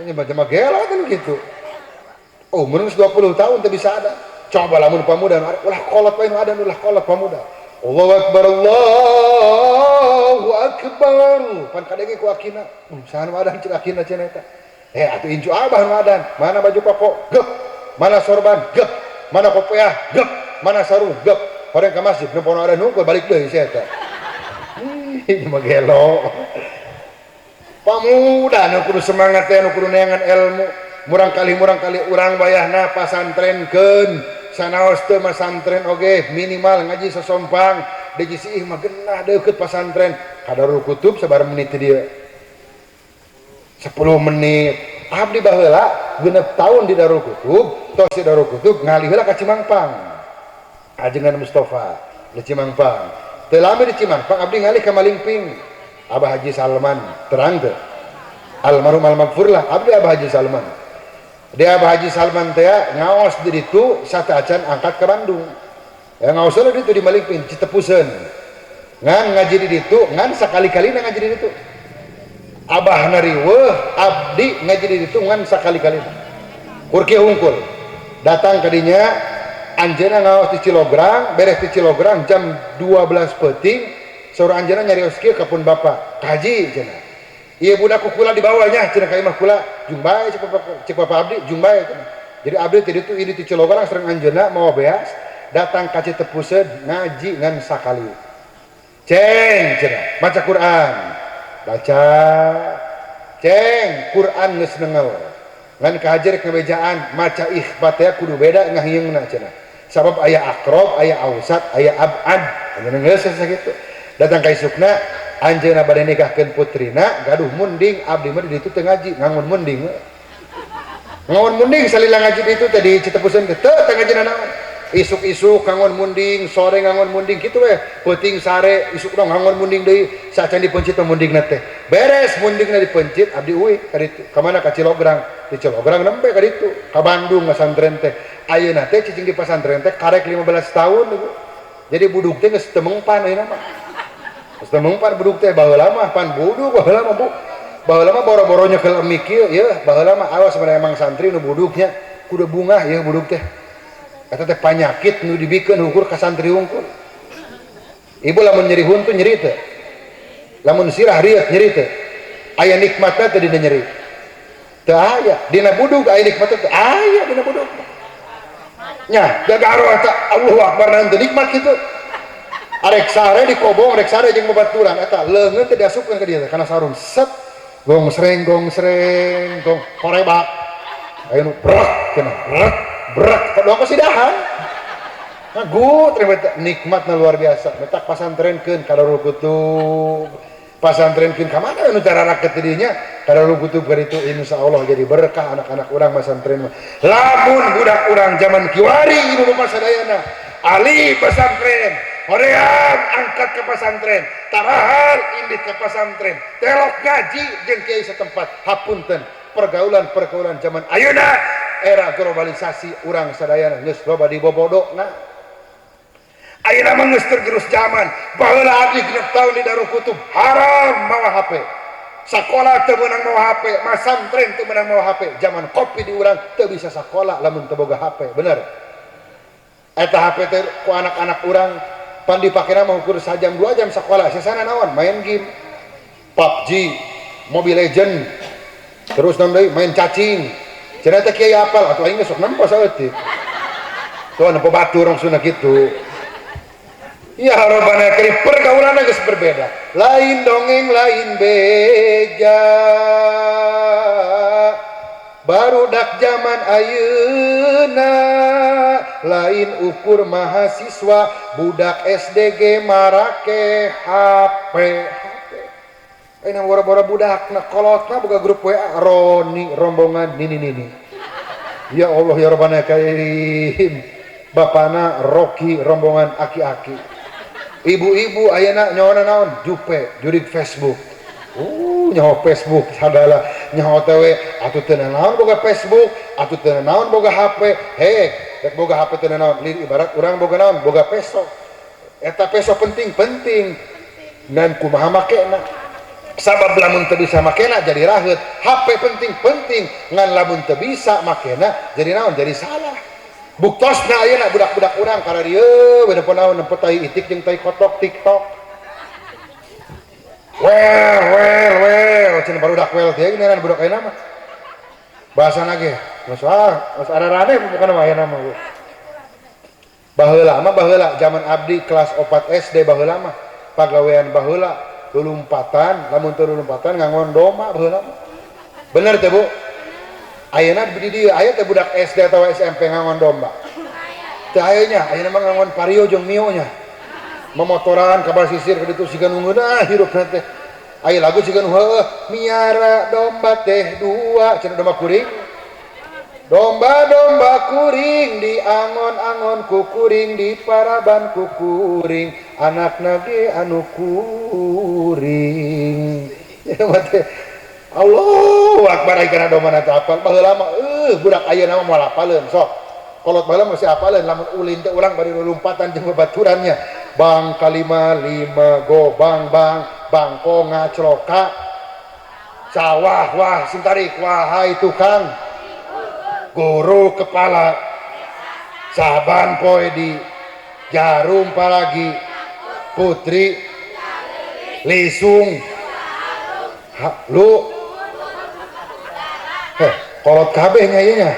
ini macam gelo kan gitu umur geus 20 tahun teu bisa adan coba lamun pamuda ulah kolot bae nu adan ulah kolot pamuda Allahu Akbar Allahu Akbar pan kadenge ku akina saha nu adan cek akina cenah eta atuh incu abah nu adan mana baju koko gep mana sorban gep mana kopiah gep mana sarung gep horeng ka masjid nu pono ada nungkul balik deui sia eta ini mah gelo pamuda nu kudu semangat teh nu kudu neangan ilmu murang kali urang wayahna pasantrenkeun sanaos teu mah santren oge minimal ngaji sasompang di Jisih mah geunah deukeut pasantren Qadarul Kutub sabar menit dieu 10 menit abdi baheula 6 tahun di Darul Kutub tos di Darul Kutub ngalih heula ka Cimangpang ajengan Mustafa di Cimangpang teu lami di Cimangpang abdi ngalih ka Malingping Abah Haji Salman terang teu almarhum al-maghfur lah abdi Abah Haji Salman dia Abah Haji Salman teh ngaos di ditu sataacan angkat ke Bandung ya ngaos di ditu di Malingping Citepuseun ngan ngaji di ditu ngan sakali-kalina ngaji di ditu Abah nariweuh abdi ngaji di ditu ngan sakali-kalina kurki hungkul datang ke dinya anjeunna ngaos di Cilograng beres di Cilograng jam 12 peuting saur anjeunna nyarios kieu ka pun bapa kaji cenah iya budak kula di bawahnya cenah ka imah kula jumbae cek Bapak abdi jumbae cenah jadi abdi tadi itu ini di Cilograng sareng anjeunna mau beas datang ka Citepuseun ngaji ngan sakali ceng cenah maca Quran baca ceng Quran geus neungel ngan kahajer kebejaan maca ikhfa teh kudu beda ngahieungna cenah sabab aya aqrab aya ausat aya abad anu geus sakitu datang ka isukna anjeunna bade nikahkeun putrina gaduh munding abdi mah di ditu teu ngaji ngangun munding salila ngaji di ditu teh di Citepuseun teh teu ngajina naon isuk-isuk ngangun munding sore ngangun munding kitu we peuting sare isuk dong ngangun munding deui sacan dipencit mundingna teh beres mundingna dipencit abdi uwi ka ditu ka mana ka Cilograng di Cilograng nembe ka ditu ka Bandung pesantren teh ayeuna teh cicing di pesantren teh karek 15 tahun jadi buduk teh geus teu mengpan ayeuna mah geus teu mengpan buduk teh baheula mah pan buduk baheula mah bu baheula mah boro-boro nyekel emi kieu yeuh baheula mah awas sebenarnya emang santri nu buduknya kudu bungah yeuh buduk teh eta teh panyakit nu dibikeun ukur ka santri unggul ibu lamun nyeri huntu nyeri teu lamun sirah riet nyeri teu aya nikmatna teh dina nyeri teu aya dina buduk aya nikmatna teu aya dina buduk nya gagaro eta Allahu Akbar nanti nikmat kitu arek sare di kobong arek sare jeung babaturan eta leungeun teh diasupkeun ka dieu kana sarung set gong sreng gong korebak aya nu brak cenah berat kalau kesidahan ngagut nikmatna luar biasa metak pasantrenkeun ka Darul Kutub pasantrenkeun ka mana anu cara raket didinya ka Darul Kutub keur itu insyaallah jadi berkah anak-anak urang pasantren lamun budak urang zaman kiwari ibu bapak sadayana ali pasantren hoream angkat ke pesantren tarahal indit ke pesantren telok ngaji jeung kiai setempat hapunten pergaulan zaman ayeuna era globalisasi urang sadayana geus loba dibobodokna ayeuna mah geus tergerus zaman baheula abdi 6 tahun di Darul Kutub haram mawa HP sakola teu meunang mawa HP masantren teu meunang mawa HP zaman kopi di urang teu bisa sakola lamun teu boga HP bener eta HP teh ku anak-anak urang pan dipakena mah ukur sajam 2 jam sakola sesana naon main game PUBG Mobile Legend terus naon deui main cacing cenah teh kiai apal atuh aing sok nempo saeutik tuh nempo batur langsung kitu ya robana kari pergaulanna geus berbeda lain dongeng lain beja barudak zaman ayeuna lain ukur mahasiswa budak SDG marake HP ayeuna bora-bora budakna kolotna boga grup WA Roni rombongan nini ya Allah ya Rabbana karim bapana Rocky rombongan aki-aki ibu-ibu ayeuna nyawana naon jurik Facebook nyaho Facebook sadala nyaho teh atuh teu naon boga Facebook atuh teu naon boga HP rek boga HP teu naon ibarat urang boga naon boga peso eta peso penting dan kumaha makena sabab lamun teu bisa makena jadi raheut HP penting ngan lamun teu bisa makena jadi naon jadi salah buktosna ayeuna budak-budak urang kana dieu beda naon nempo tai itik jeung tai kotok TikTok well cenah barudak well teh geunan budak ayeuna mah bahasana ge geus ararane bukan mah ayeuna mah baheula zaman abdi kelas 4 SD baheula mah pagawean baheula lulumpatan lamun teu lulumpatan ngangon domba baheula bener teh Bu ayeuna di dieu aya teh budak SD atau SMP ngangon domba teu aya nya ayeuna mah ngangon vario jeung mio nya memotoran ka basisir ka ditu siga nunggueuna hirupna teh aya lagu siga nu heueuh miara domba teh dua cenah domba kuring domba kuring di angon-angon ku kuring di paraban ku kuring anakna ge anu kuring ya mate Allahu Akbar ayeuna domba na teh apal baheula mah budak ayeuna mah moal apaleun sok kolot baheula mah masih apaleun lamun ulin teh urang bari lulumpatan jeung babaturannya bang kalima lima go bang konga celoka sawah wah sintarik wahai tukang guru kepala saban poe di jarum palagi putri lisung lu kolot kabeh nya ieu nya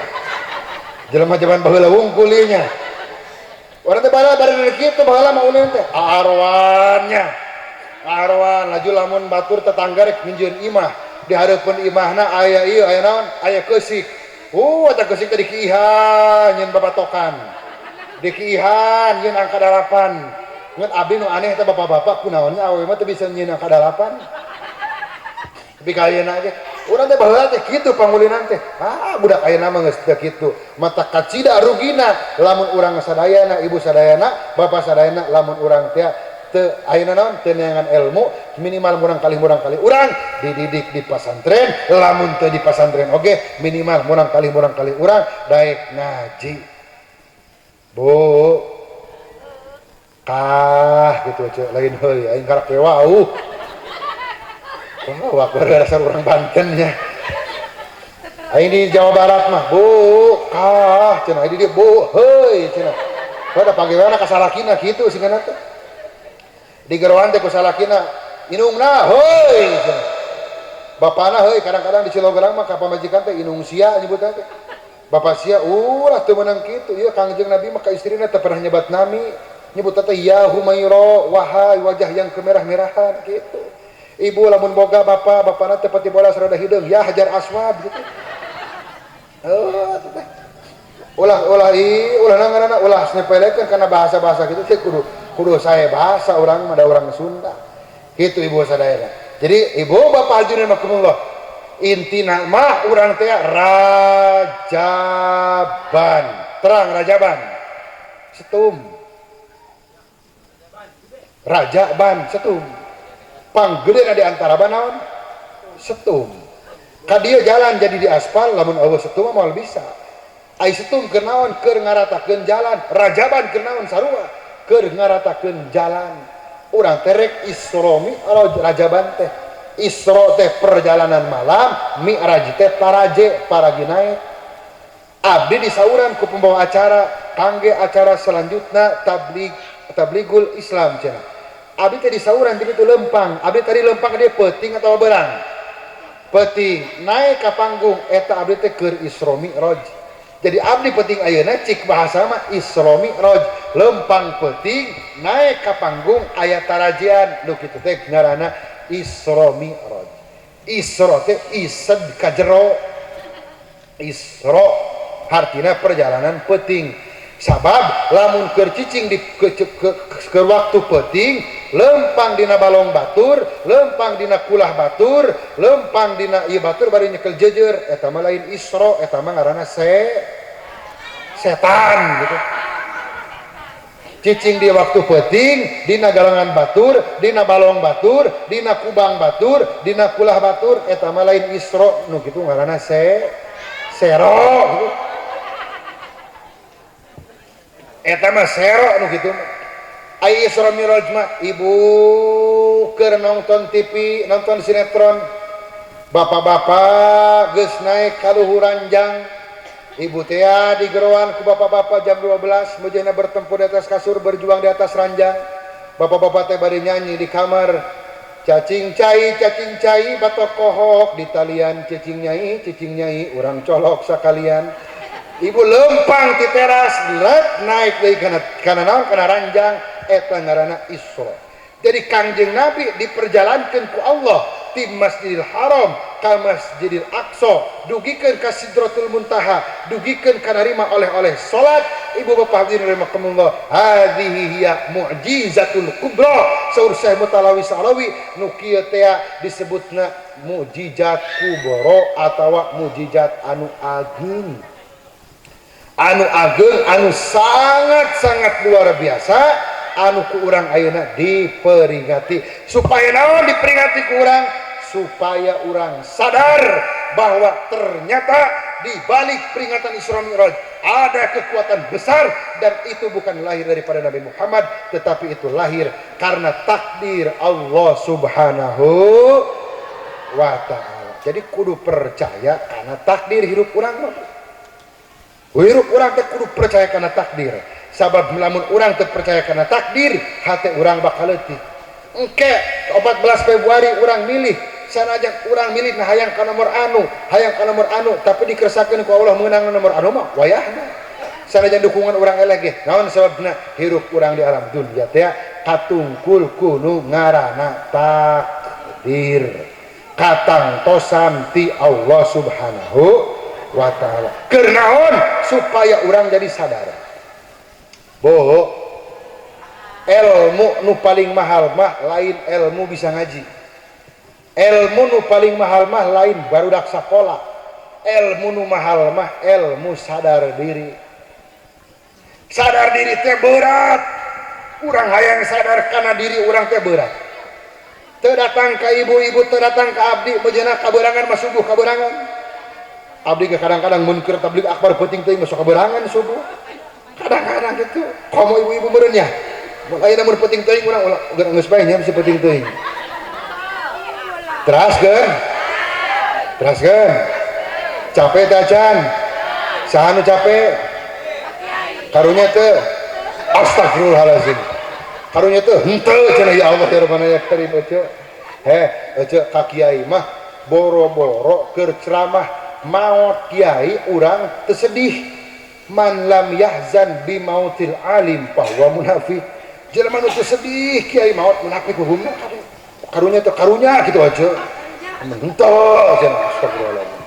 jelema jaman baheula wungkul ieu nya urang teh bala bari kitu baheula mah ulin teh arwan laju lamun batur tetangga rek minjeun imah di hareupeun imahna aya ieu aya naon aya keusik eta geusik teh dikiihan nyeun babatokan dikiihan nyeun angka 8 ngan abdi nu aneh teh bapak-bapak kunaonnya awewe mah teu bisa nyeuna kadalapan tapi kayana ge urang teh baheula teh kitu pangulinan teh budak ayeuna mah geus teu kitu mata kacida rugina lamun urang sadayana ibu sadayana bapak sadayana lamun urang teh teu ayeuna naon teu neangan ilmu minimal murang kali urang dididik di pasantren lamun teu di pasantren oge minimal murang kali urang daek ngaji bu kah gitu aja lain heuy aing karak wau wah keluarga dasar orang Banten ya aing di Jawa Barat mah bu kah cenah di dia bu heuy cenah pada panggilanna ka salakina kitu singana teh di geroan teh ku salakina inungna heuy cenah bapana heuy kadang-kadang di Cilogerang mah ka pamajikan teh inung sia nyebutna teh bapak sia ulah teu meunang kitu ieu Kangjeng Nabi mah ka istrina teu pernah nyebat nami nyebut teh ya Humaira wahai wajah yang kemerah-merahan gitu ibu lamun boga bapana teh pati bola sarada hideung ya Hajar Aswad gitu ulah nangarana ulah nepelekeun kana bahasa-bahasa gitu teh kudu sae bahasa urang mah da urang Sunda gitu ibu sadayana jadi ibu bapak hajurin makumullah intina mah urang teh rajaban terang rajaban setum rajaban setum panggedena di antara banaon setum kadieu jalan jadi di aspal lamun Allah setum moal bisa ai setum keur naon keur ngaratakeun jalan rajaban keur naon sarua keur ngaratakeun jalan urang terek isromi rajaban teh isro teh perjalanan malam mi'raj teh paraje paragi naik abdi disauran ku pembawa acara kangge acara selanjutnya tabligul Islam cenah abdi teh disauran di ditu lempang abdi tadi lempang dia peuting atau berang peuting naik ka panggung eta abdi teh keur Isra Mi'raj jadi abdi peuting ayeuna cik bahasa mah Isra Mi'raj lempang peuting naik ka panggung aya tarajian nu kitu teh ngaranna Isra Mi'raj Isra teh ised ka jero Isra artina perjalanan peuting sabab lamun keur cicing di ke waktu peuting lempang dina balong batur lempang dina kulah batur lempang dina ieu batur bari nyekel jejer eta mah lain Isra eta mah ngaranna setan gitu cicing di waktu peuting dina galangan batur dina balong batur dina kubang batur dina kulah batur eta mah lain Isra nu kitu ngaranna sero gitu eta mah sero nu kitu ai Isra Mi'raj mah ibu keur nonton TV nonton sinetron bapak-bapak geus naik ka luhur ranjang ibu teh digeroan ku bapak-bapak jam 12 mejana bertempur di atas kasur berjuang di atas ranjang bapak-bapak teh bari nyanyi di kamar cacing cai batok kohok di talian cacing nyai urang colok sakalian ibu lempang di teras naik dari kana naon kana ranjang eta ngaranna Isra jadi Kangjeng Nabi diperjalankan ku Allah ti Masjidil Haram ka Masjidil Aqsa dugikeun ka Sidratul Muntaha dugikeun ka narima oleh-oleh salat ibu bapak hadirin rahimakumullah hadhihi hiya mu'jizatul kubra saur Syekh Mutalawi Salawi nu kieu teh disebutna mukjizat kubra atawa mukjizat anu agung anu sangat luar biasa anu ku urang ayeuna diperingati supaya naon diperingati ku urang supaya urang sadar bahwa ternyata di balik peringatan Isra Mi'raj ada kekuatan besar dan itu bukan lahir daripada Nabi Muhammad tetapi itu lahir karena takdir Allah Subhanahu wa ta'ala jadi kudu percaya karena takdir hidup urang hirup urang teh kudu percaya kana takdir sabab lamun urang teu percaya kana takdir hate urang bakal leutik engke 14 Februari urang milih sanajan urang milih nah hayang ka nomor anu tapi dikeresakeun ku Allah meunang nomor anu mah wayahna sanajan dukungan urang eleh ge naon sababna hirup urang di alam dunya teh katungkul kudu ngaranna takdir katangtosan ti Allah Subhanahu wa ta'ala kernaon supaya orang jadi sadar ilmu nu paling mahal mah lain ilmu bisa ngaji, ilmu nu paling mahal mah lain barudak sakola, ilmu nu mahal mah ilmu sadar diri. Sadar diri teh berat, urang hayang sadar karena diri urang teh berat. Teu datang ka ibu-ibu, teu datang ka abdi bejeuna kaberangan mah subuh kaberangan. Abdi ge kadang-kadang mun keur tabligh akbar penting teuing masuk kaberangan subuh. Kadang-kadang gitu. Komo ibu-ibu meureun nya. Mun ayeuna mun penting teuing urang geus bae nya bisa penting teuing. Teraskeun. Teraskeun. Capek teh can. Saha nu capek? Karunya teh astagfirullahalazim. Karunya teh henteu cenah ya Allah ya Rabbana ya Karim ece. Ece ka kiai mah boro-boro keur ceramah maot kiai urang teu sedih. Man lam yahzan bi mautil alim fahuwa munafiq. Jelema nu teu sedih kiai maot munafik hukumna. Karunya teh karunya kitu aja. Henteu cenah astagfirullahalazim.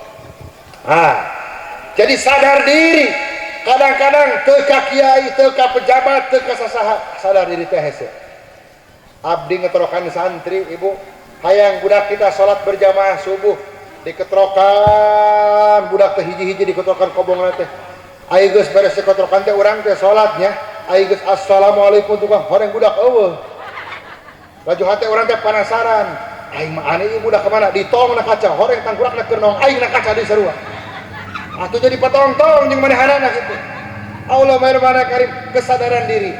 Jadi sadar diri. Kadang-kadang teu ka kiai, teu ka pejabat, teu ka sasaha, sadar diri teh hese. Abdi ngetrokan santri, ibu, hayang budak kita salat berjamaah subuh, diketrokan budak teh hiji-hiji diketrokan kobongna teh. Ai geus beres diketrokan teh urang teh salatnya, ai geus assalamualaikum tukang horeng budak eueuh. Laju hate urang teh penasaran, aing mah aneh ieu budak kemana? Ditongna kaca, horeng tangkurakna keur naon, aing na kaca di sarua. Atau jadi patong-tong yang manehanana gitu. Allah Maha Karim, kesadaran diri.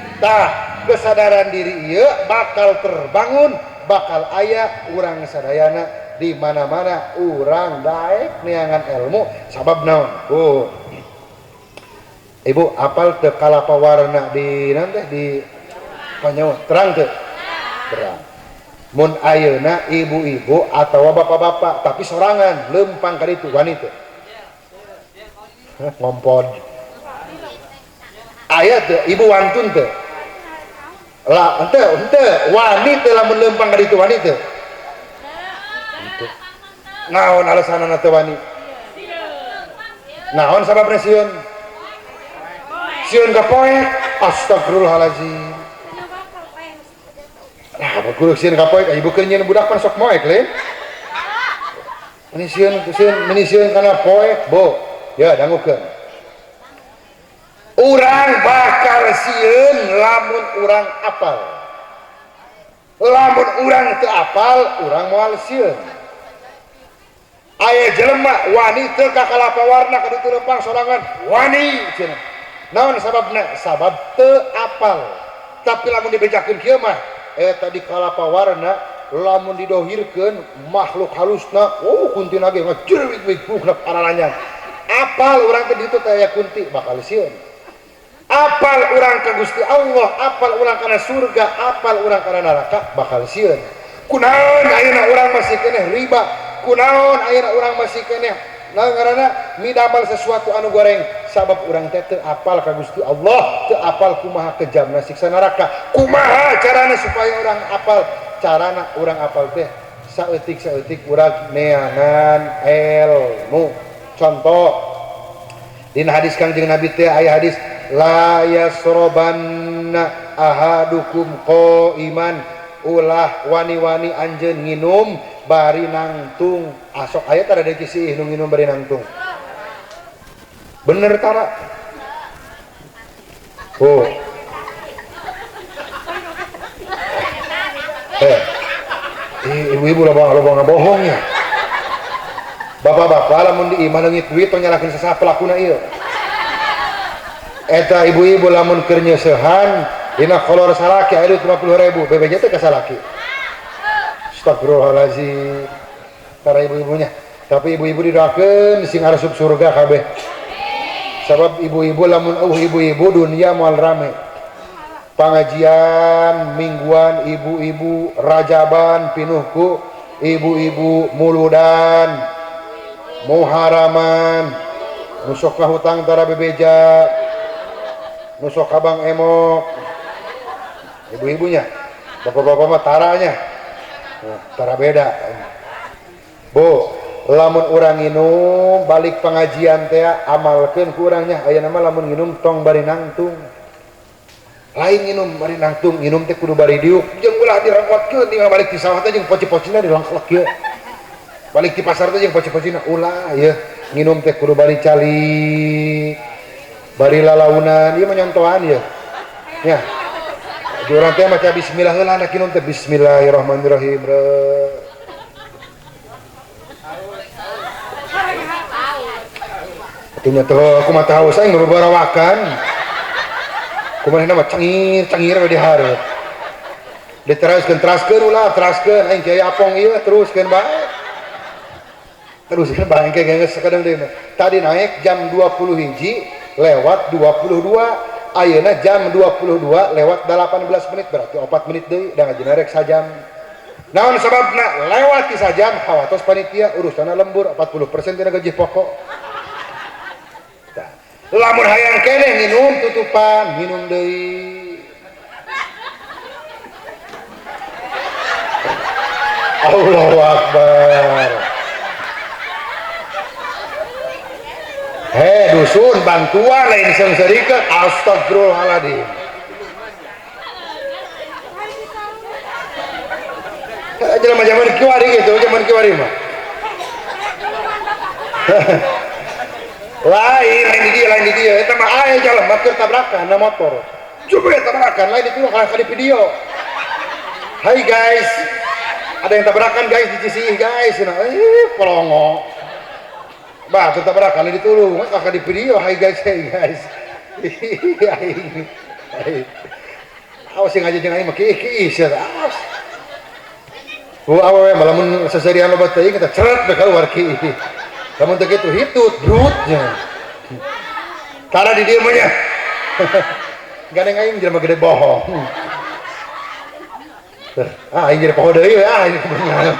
Kesadaran diri ieu bakal terbangun, bakal aya urang sadayana di mana-mana urang daek neangan ilmu sabab naon? Ibu apal teu kalapa warna di nanti di panyawa terang teu? Terang. Mun ayeuna ibu-ibu atawa bapak-bapak tapi sorangan lempang ka ditu wanita. Ngompod ayat ibu wantun teh lah ente wanita lamun lempang ka ditu wanita naon alasanna teh wani naon sababna sieun ka poek astagfirullahalazim nah kudu sieun ka poek ibu keur nyieun budak pan sok moek le meni sieun kana poek bo ya dangukeun urang bakal sieun lamun urang apal, lamun urang teu apal urang moal sieun. Aya jelema wani teu kakalapa warna ka ditu lempang sorangan wani cenah naon sababna? Sabab teu apal. Tapi lamun dibejakeun kieu mah eta di kalapa warna lamun didohirkeun makhluk halusna kuntina ge ngajrewig-wig buka paralanya. Apal urang teh ditu teh aya kunti bakal sieun. Apal urang ka Gusti Allah, apal urang kana surga, apal urang kana neraka bakal sieun. Kunaon ayeuna urang masih keneh riba, kunaon ayeuna urang masih keneh ngaranna midamel sesuatu anu goreng sabab urang teh teu apal ka Gusti Allah, teu apal kumaha kejamna siksa neraka. Kumaha carana supaya urang apal? Carana urang apal teh saeutik-saeutik urang neangan ilmu. Contoh dina hadis Kangjeng Nabi teh aya hadis la yasrobanna ahadukum qaiman ulah wani-wani anjeun nginum bari nangtung. Asok aya tara deui sih nu nginum bari nangtung. Bener tara? Ibu-ibu loba bohong ya. Bapak-bapak lamun di imah leungit duit tong nyalakeun sasaha pelakuna ieu. Eta ibu-ibu lamun keur nyeusehan dina kolor salaki aya 50.000 BBJ teh ka salaki. Astagfirullahalazim. Para ibu-ibunya. Tapi ibu-ibu didoakeun sing arep surga kabeh. Sabab ibu-ibu lamun ibu-ibu dunia moal rame. Pengajian mingguan ibu-ibu rajaban pinuhku ibu-ibu muludan muharaman nusok hutang tara bebeja nusok kabang emok ibu-ibunya bapak-bapak mah taranya tara beda. Bu lamun urang nginum balik pengajian teh amalkeun ku urangnya aya nama lamun nginum tong bari nangtung lain minum bari nangtung minum teh kudu bari diuk jeung ulah dirangkotkeun tinggal balik di sawah teh jeung poci-pocina dilangklek ieu balik di pasar teh jeung poci-pocina ulah ieu minum teh kudu bari cali bari lalaunan ieu mah nyontohan ieu nya urang teh maca bismillah heula anak minum teh bismillahirrahmanirrahim atunya teh kumaha haus aing babarawakan kumaha nama cangir we dihareup diteraskeun ulah teraskeun aing kieu apong ieu teruskeun bae engke geus sakadeng deui tadi naik jam 20 lewat 22 ayeuna jam 22 lewat 18 menit berarti 4 menit deui da ngajina rek sajam naon sababna lewat ti sajam hawatos panitia urusanna lembur 40% tina gaji pokok lamun hayang keneh minum tutupan minum deui Allahu Akbar dusun bantuan lain sengsarikeun astagfirullahaladzim jelema zaman kiwari gitu zaman kiwari mah lain di dia eta mah aya jalan keur tabrakan na motor coba ya tabrakan lain itu kali video hai guys ada yang tabrakan guys di Cici guys polongo bah keur tabrakan lain ditulung kakak di video hai guys awas yang aja jeung aing mah kieu awas awewe lamun sasarian loba teuing kita ceret da keluar kieu lamun teh kitu hitut brutnya karena di dieu mah nya gandeng aing jelema gede bohong aing jadi poho deui ini kebenaran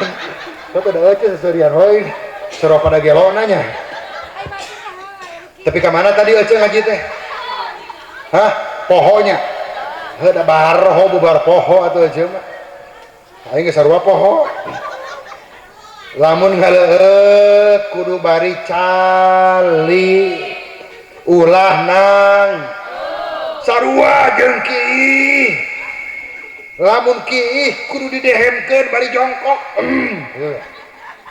kok da eueuh sasarian we sero pada gelona nya tapi ka mana tadi eueuh ngaji teh pohonya da baroho bubar poho atuh eueuh mah aing geus sarua poho lamun ngaleueuk kudu bari cali ulah nang sarua jeung kiih lamun kiih kudu didehemkeun bari jongkok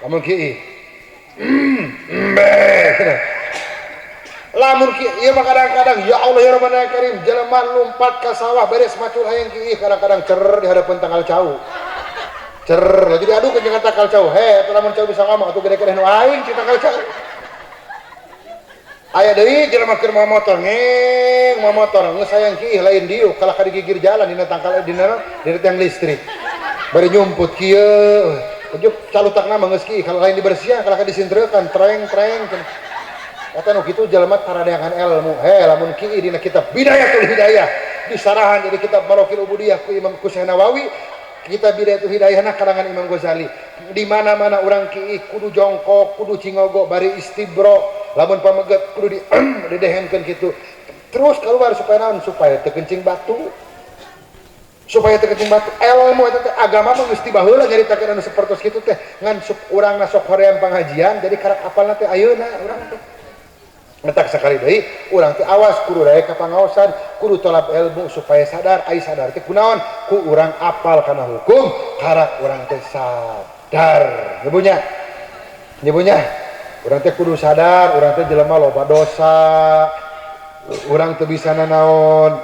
lamun kiih lamun kiih ieu mah kadang-kadang ya Allah ya Rabbana Karim jelema lompat ka sawah beres macul hayang kiih kadang-kadang cer di hadapan tanggal cau jadi aduh kejengan takal cau teu lamun cau bisa ngomong atuh gede-gede nu aing ci takal cau aya deui jelema keur motor geus sayang kieu lain dieu kalah ka digigir jalan dina tangkal dina tiang listrik bari nyumput kieu ujug calutakna mah geus kieu kalau lain dibersihan kalah ka disintreurkeun treng eta nu kitu jelema taradeangan ilmu lamun kieu dina kitab Bidayatul Hidayah disarahan jadi kitab Marokil Ubudiyah ku Imam Syekh Nawawi kita Bidayatul Hidayahna karangan Imam Ghazali di mana-mana orang kiih kudu jongkok kudu cingogo bari istibro lamun pameget kudu didehemkeun kitu terus keluar supaya naon supaya teu kencing batu ilmu eta teh agama mah geus tibaheula nyaritakeun anu sapertos kitu teh ngan urangna sok hoream pangajian jadi karak apalna teh ayeuna urang teh ngetak sekali deui urang teh awas kudu daek ka pangaosan kudu tolab ilmu supaya sadar ai sadar teh kunaon ku urang apal kana hukum karak urang teh sadar nyebunya urang teh kudu sadar urang teh jelema loba dosa urang teu bisa nanaon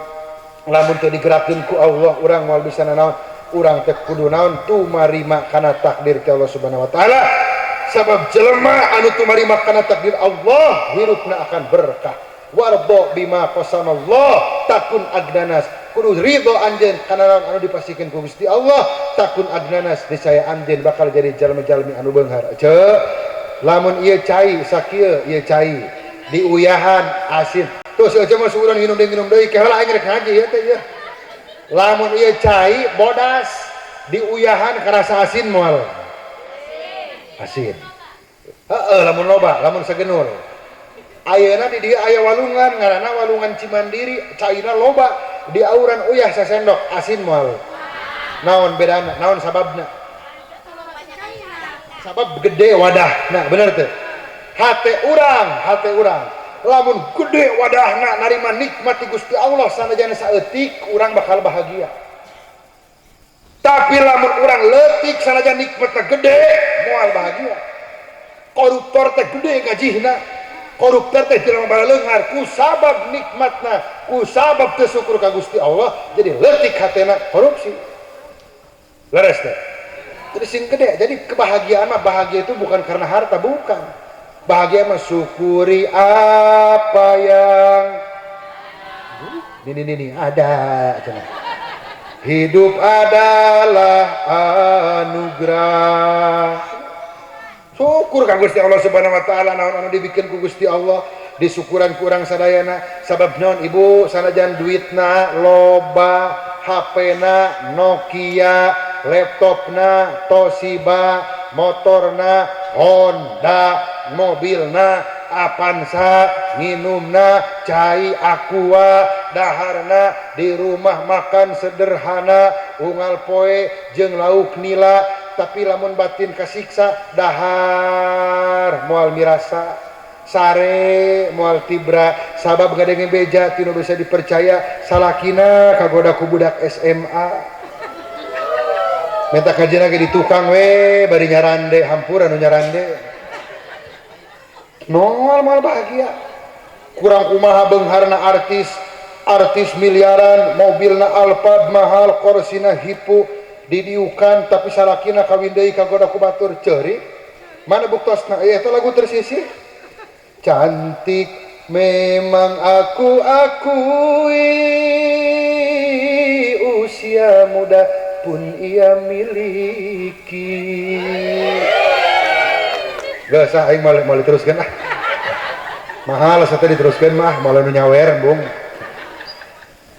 lamun teu digerakkeun ku Allah urang moal bisa nanaon urang teh kudu naon tumarima kana takdir ti Allah Subhanahu wa taala sabab jelema anu tumarima kana takdir Allah hirupna akan berkah wardo bima qasamallah takun agnanas kudu ridho anjeun kana anu dipasikeun ku Gusti Allah takun agnanas disaya anjeun bakal jadi jalmi-jalmi anu beunghar lamun ieu cai sakieu ieu cai diuyahan asin tuh seueuh mah suuran minum deui keheula aing rek ngaji ieu teh ieu lamun ieu cai bodas diuyahan karasa asin moal asin lamun loba lamun sagenur ayeuna di dieu aya walungan ngaranna walungan Cimandiri caina loba di auran uyah sasendok asin moal naon bedana naon sababna sabab gede wadah nah bener teh hate urang lamun gede wadahna narima nikmat ti Gusti Allah sanajan saeutik urang bakal bahagia. Tapi lamun urang leutik sanajan nikmatna gede moal bahagia. Koruptor teh gede gajihna, koruptor teh jelema baleunghar ku sabab nikmatna, ku sabab teu syukur ka Gusti Allah jadi leutik hatena korupsi. Leres teh. Jadi sing gede, jadi kebahagiaan mah bahagia itu bukan karena harta, bukan. Bahagia mah syukuri apa yang ini ada. Hidup adalah anugerah. Syukur ka Gusti Allah Subhanahu wa taala naon anu dibikin ku Gusti Allah, disukuran kurang sadayana sabab naon ibu sanajan duitna loba, HP-na Nokia, laptopna Toshiba, motorna Honda, mobilna Avanza, minumna cai Aqua, daharna di rumah makan sederhana unggal poe jeung lauk nila, tapi lamun batin kasiksa dahar moal mirasa sare moal tibra sabab gadenge beja tinu bisa dipercaya salakina kagoda ku budak SMA minta kajina ge di tukang we bari nyarande hampura nu nyarande moal bahagia kurang kumaha beungharna artis miliaran mobilna Alphard mahal korsina hipu didiukan tapi salakina kawin deui kagoda ku batur ceurik mana buktosna eta lagu tersisih cantik memang aku akui usia muda pun ia miliki gak sah aing mau diteruskan mahal satu diteruskan mah malah nu nyawer embung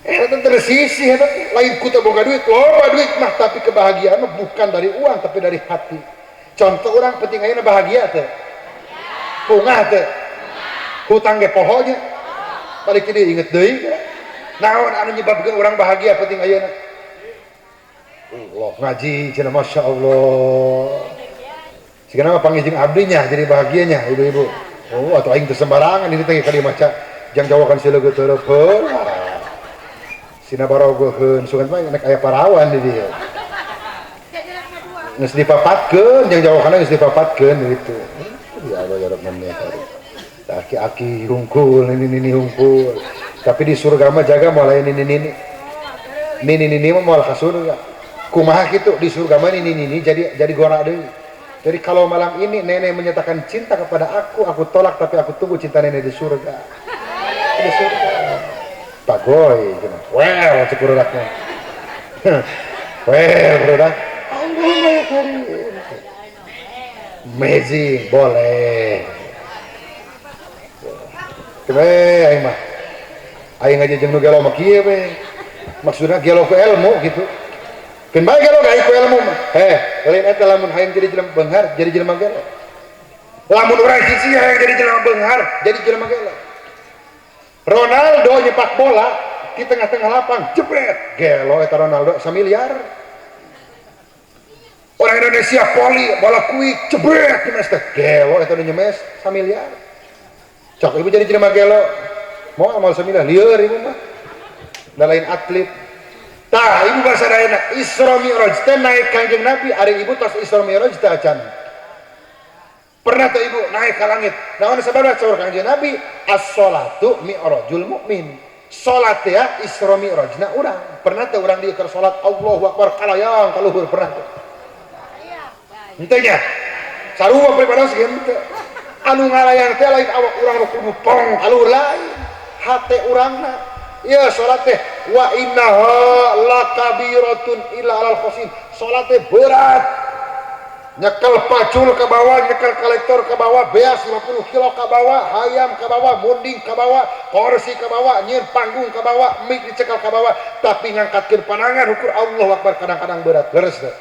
itu tersisih lain ku teu boga duit loba duit mah tapi kebahagiaan mah bukan dari uang tapi dari hati. Contoh orang penting ayeuna bahagia teh pungah teh hutang ge pohonya balik kieu inget deui naon anu nyebabkeun urang bahagia penting ayeuna Allah ngaji cenah masyaallah sigana mah panggih jeung abdinya jadi bahagianya ibu-ibu oh atuh aing teu sembarangan ini teh kali maca jang jawakan sileungeuh teureupeuh Sina barogoheun sungan mah nek aya parawan di dieu. Geus dipapatkeun jeung jawakanna geus dipapatkeun gitu. Ya Allah ya Rahman ya Karim. Aki-aki hungkul nini hungkul. Tapi di surga mah jaga moal aya nini mah moal ka surga. Kumaha kitu di surga mah nini jadi gora deui. Jadi kalau malam ini nenek menyatakan cinta kepada aku tolak tapi aku tunggu cinta nenek di surga. Di surga. Pak Goy, well, cek produknya, well, produk, Allah Karim, amazing, boleh, coba, aing mah, aing aja jeung nu gelo mah kieu we, maksudna gelo ku ilmu gitu, kan bae gelo ka ilmu mah, lain eta lamun hayang jadi jelema beunghar, jadi jelema gelo, lamun urang sisi hayang jadi jelema beunghar, jadi jelema gelo. Ronaldo nyepak bola di tengah-tengah lapang jebret gelo eta Ronaldo 1 miliar orang Indonesia poli bola kuik jebret nyemes teh gelo eta nyemes 1 miliar cok ibu jadi jelema gelo mau 1 miliar lieur ibu mah da lain atlet tah ibu bahasa daerah Isra Mi'raj teh naik kanjeng Nabi ari ibu tos Isra Mi'raj teh acan pernah tuh ibu naik ke langit naon sabaraha saur kanjeng Nabi as-sholatu mi'rajul mukmin salat ya Isra Mi'rajna urang pernah tuh urang dieu keur salat Allahu Akbar kalayang ka luhur pernah tuh henteu nya sarua pribadi sih henteu anu ngalayang teh lain awak urang nu kudu pong ka luhur lain hate urangna ieu salat teh wa innaha lakabiratun illa alal khosin salat teh berat nyekel pacul ke bawah, nyekel kolektor ke bawah, beas 50 kilo ke bawah, hayam ke bawah, munding ke bawah, kursi ke bawah, nyir panggung ke bawah, mik dicekal ke bawah, tapi ngangkatkeun panangan ukur Allahu Akbar kadang-kadang berat. Leres teh.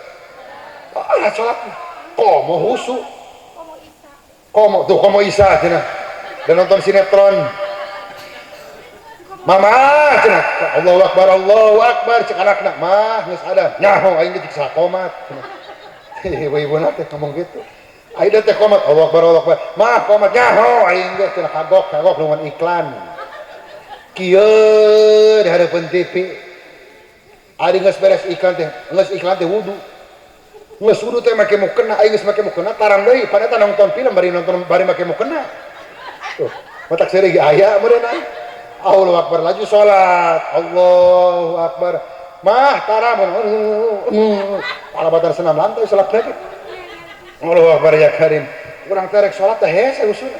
Ah, salat komo husu. Komo Isa cenah. Dan nonton sinetron. Mama cenah. Allahu Akbar cek anakna mah geus ada. Nyaho aing geus sakomat cenah. Ibu-ibu nanti ngomong gitu Aida teh komat Allah Akbar mah komat nyaho aing geus cenah kagok nuhun iklan kieu di hadapan TV ari geus beres iklan teh wudu geus wudu teh make mukena aing geus make mukena tarang deui padahal nonton film bari make mukena tuh matak seureung ge aya meureun Allahu Akbar laju salat Allahu Akbar mah taram para batar senam lantai salat lagi Allahu Akbar ya Karim urang terek salat teh hese usul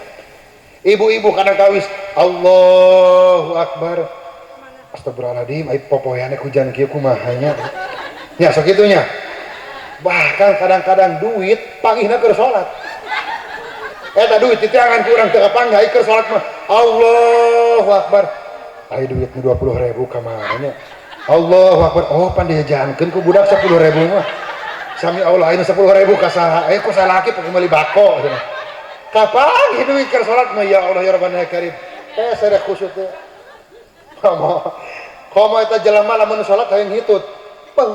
ibu-ibu kadang kawis Allahu Akbar astagfirullahaladzim ai popoyane hujan kieu kumaha nya nya sakitunya bahkan kadang-kadang duit pangihna keur salat eta duit ditiangan ku urang teu kapanggah ai keur salat mah Allahu Akbar ai duit 20.000 ka mana nya Allahu Akbar oh pan dijajankeun ku budak 10.000 mah sami Allah ini 10.000 ka saha ku salaki pake meuli bako cenah kapan hidup keur salat mah ya Allah ya Rabbana ya Karim sare khusuk teh komo eta jelema lamun salat hayang hitut peng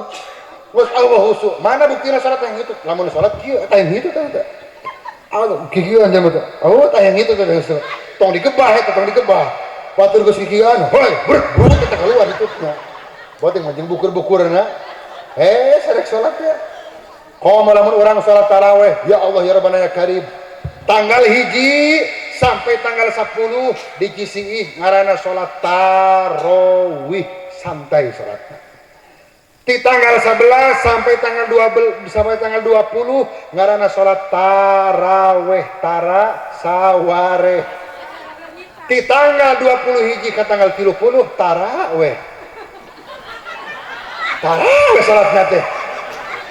geus Allah khusuk mana buktina salat hayang hitut lamun salat kieu eta hayang hitut eta Allah kikieuan jam eta oh hayang hitut eta tong digebah batur geus kikieuan hoi brut eta keluar hitutna boting mah jeung bukur-bukurna sarek salat ya komo lamun urang salat tarawih ya Allah ya Rabbana ya Karim tanggal 1 sampai tanggal 10 di Cisiih ngaranna salat tarawih santai salatna di tanggal 11 sampai tanggal 20 ngaranna salat tarawih saware di tanggal 21 ke tanggal 30 tarawih salatna teh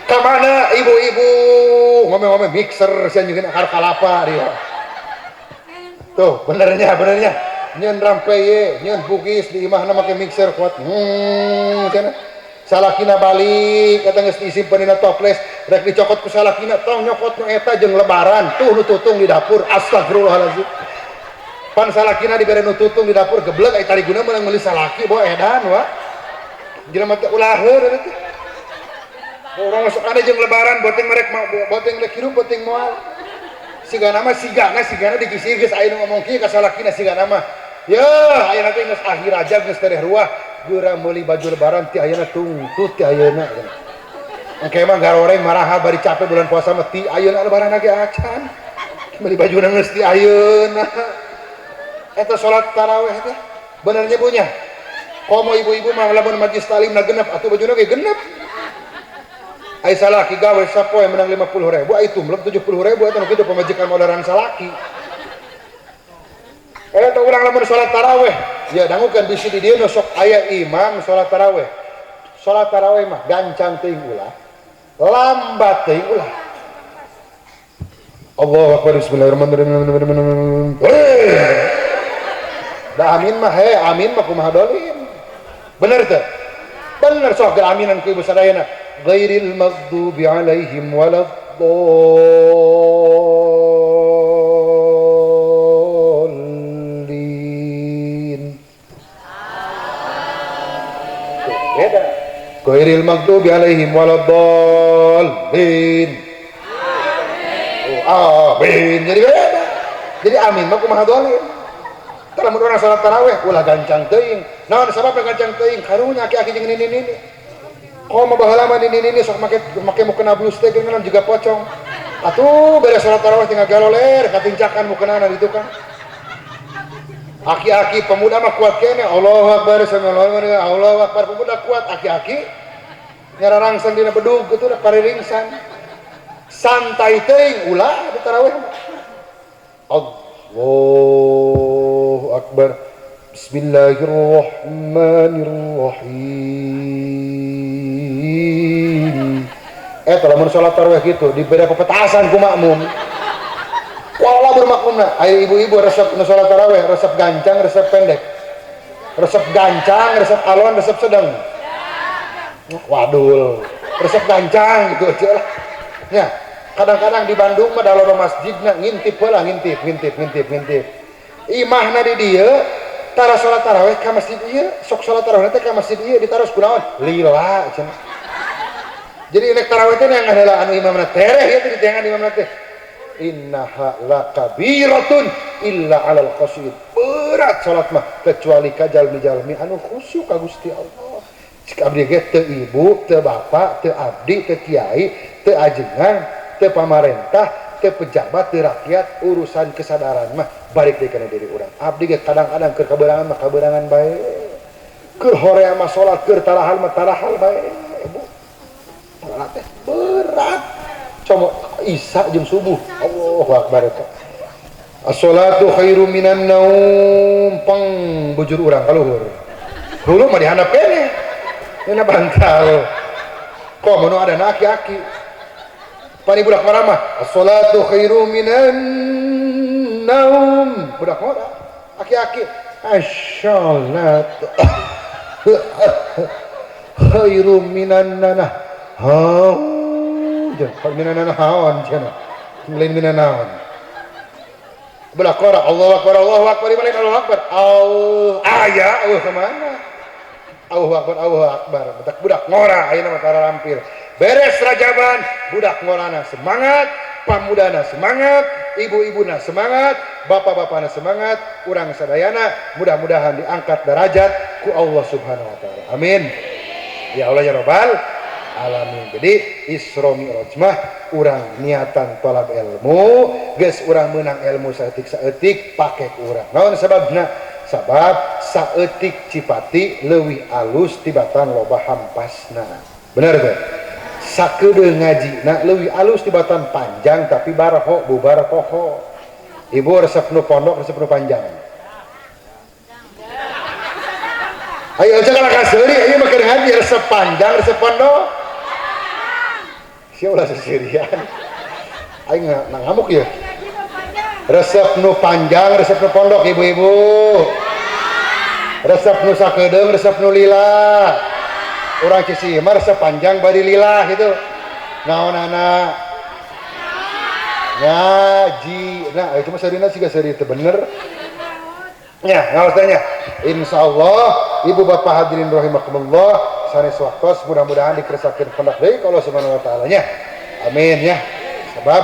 kamana ibu-ibu ngomong mixer sian juga harga kalapa dia tuh benernya nyen rampeye nyen bugis di imahna make mixer kuat cenah salakina balik eta geus disimpen dina toples rek dicokot ku salakina tong nyokot nu eta jeung lebaran tuh nu tutung di dapur astagfirullahalazim pan salakina dibere nu tutung di dapur gebleug ai tariguna meunang meuli salaki bawa edan wa jelema teh ulah heureun teh orang masuk ada jeung lebaran boteng rek hirup boteng moal sigana di Cisiih geus aya nu ngomong kieu ka salakina sigana mah ya ayeuna teh geus akhir aja geus tereh ruah geura meuli baju lebaran ti ayeuna tungtut ti ayeuna engke mah garoreng maraha bari capek bulan puasa mah ti ayeuna lebaran ge acan meuli bajuna geus ti ayeuna eta salat tarawih teh bener nyebunya komo ibu-ibu mah lamun majlis talimna genep atuh bajuna ge genep ai salaki gawe sapoe menang 50.000 ai tumlep 70.000 eta nu kitu pamajikan modern salaki eta urang lamun salat tarawih ya dangukeun bisi di dieu sok aya imam salat tarawih mah gancang teuing ulah lambat teuing ulah Allahu Akbar bismillahirrahmanirrahim da amin mah amin mah kumaha dolin bener teh bener sok ge aminan ku ibu sadayana ghairil maghdubi alaihim waladdallin beda ghairil maghdubi alaihim waladdallin amin jadi beda jadi amin mah kumaha dolin tara mun urang salat tarawih ulah gancang teuing naon sabab gancang teuing karunya aki-aki jeung nini komo baheula mah nini sok make mukena blus teh geungeun juga pocong atuh beres salat tarawih tinggal galoler katincakan mukenana ditu kan aki-aki pemuda mah kuat kene Allahu Akbar Allahu Akbar pemuda kuat aki-aki nyararangsang dina bedug kitu da pariringsan santai teuing ulah di tarawih Allahu Akbar Bismillahirrahmanirrahim eta lamun salat tarawih kitu dibeda pepetasan ku makmum wala bermakmumna aya ibu-ibu resep nu salat tarawih resep gancang resep pendek resep gancang resep alon resep sedang waduh resep gancang gitu aja lah ya kadang-kadang di Bandung mah da loba masjidna ngintip heula ngintip imahna di dieu tara salat tarawih ka masjid ieu sok salat tarawih teh ka masjid ieu ditaros kunaon lila cenah jadi nek tarawih teh yang adalah anu imamna tereh ieu teh di tiangan imamna teh innaha lakabiratun illa alal khasyin. Berat salat mah kecuali ka jalmi-jalmi anu khusyuk ka Gusti Allah. Cik abdi ge teu ibu, teu bapak, teu abdi, teu kiai, teu ajengan, teu pamarentah, teu pejabat, teu rakyat, urusan kesadaran mah balik deui kana diri urang. Abdi ge kadang-kadang keur kaberangan mah kaberangan bae. Keur horea mah salat, keur tarahal mah tarahal bae. Ibu. Salat teh berat. Coba isya jeung subuh. Allahu akbar eta. As-salatu khairum minan naum. Pang bujur urang ka luhur. Hulu mah dihandap keneh. Ini bantal. Kok mau ada aki-aki. Pani budak marah mah. As-salatu khairum minan naum. Budak marah. Aki-aki. As-salatu khairum minan nanah. Jangan minan nanah hawan jangan. Lain minan naon. Budak marah. Allahu akbar, Allahu akbar, Allahu akbar. Ayah, kemana? Allahu akbar, Allahu akbar. Budak ngora ayeuna mah tara rampil. Beres rajaban, budak ngorana semangat, pamudana semangat, ibu-ibuna semangat, bapak-bapana semangat, urang sadayana mudah-mudahan diangkat derajat ku Allah Subhanahu wa taala. Amin. Ya Allah ya Rabbal alamin. Jadi Isra Mi'raj mah urang niatan tolab ilmu, geus urang meunang ilmu saeutik-saeutik pake ku urang. Naon sababna? Sabab saeutik cipati leuwih alus tibatan loba hampasna. Bener teh? Sakedeung ngajina leuwih alus tibatan panjang tapi baraho bubar poho. Ibu resep nu pondok resep nu panjang. Ayo aja kana kaseuri ieu mah keur ngaji resep panjang resep pondok. Sia ulah seserian. Aing ngamuk ya. Resep nu panjang, resep nu pondok ibu-ibu. Resep nu sakedeung, resep nu lila. Urang Cisimar resep panjang bari lila gitu. Naonana? Ngaji. Nah, itu mah sarina siga sari teu bener. Nya, ngaos tanya. Insyaallah ibu bapak hadirin rahimakumullah sanes waktos mudah-mudahan dikeresakeun pendak deui ka Allah Subhanahu wa taala nya. Amin ya. Sebab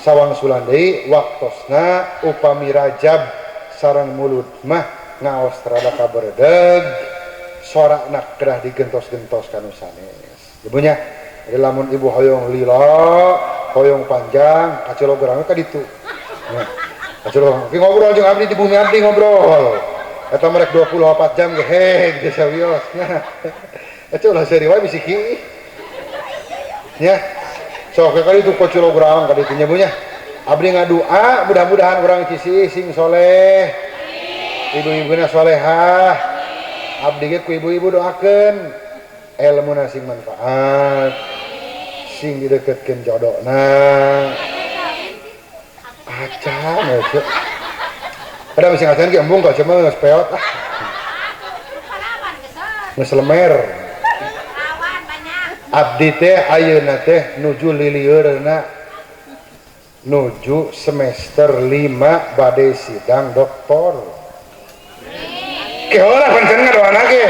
sawang sulan deui waktosna upami Rajab sareng mulut mah ngaos rada kaberedeg sorakna kedah digentos-gentos kanu sanes. Ibunya lamun ibu hoyong lila, hoyong panjang, kacelograng ka ditu. Nah, kacelograng ki ngobrol jeung abdi di bumi abdi ngobrol. Eta merek 24 jam ge heg di sawios. Nah, eta ulah seri wae bisi ki. Ya. Sok kali itu kocelograng kali itu nyabunya. Abdi ngadua mudah-mudahan urang Cisi sing soleh. Ibu-ibuna solehah. Abdi ge ku ibu-ibu doakeun ilmuna sing manfaat. Sing dideketkeun jodona. Acan atuh. Ada mesti ngacan ge embung kok cuma geus peot ah. Geus lemer. Abdi teh ayeuna teh nuju lilieurna nuju semester 5 bade sidang doktor. Kehola pancen ngadoana ge.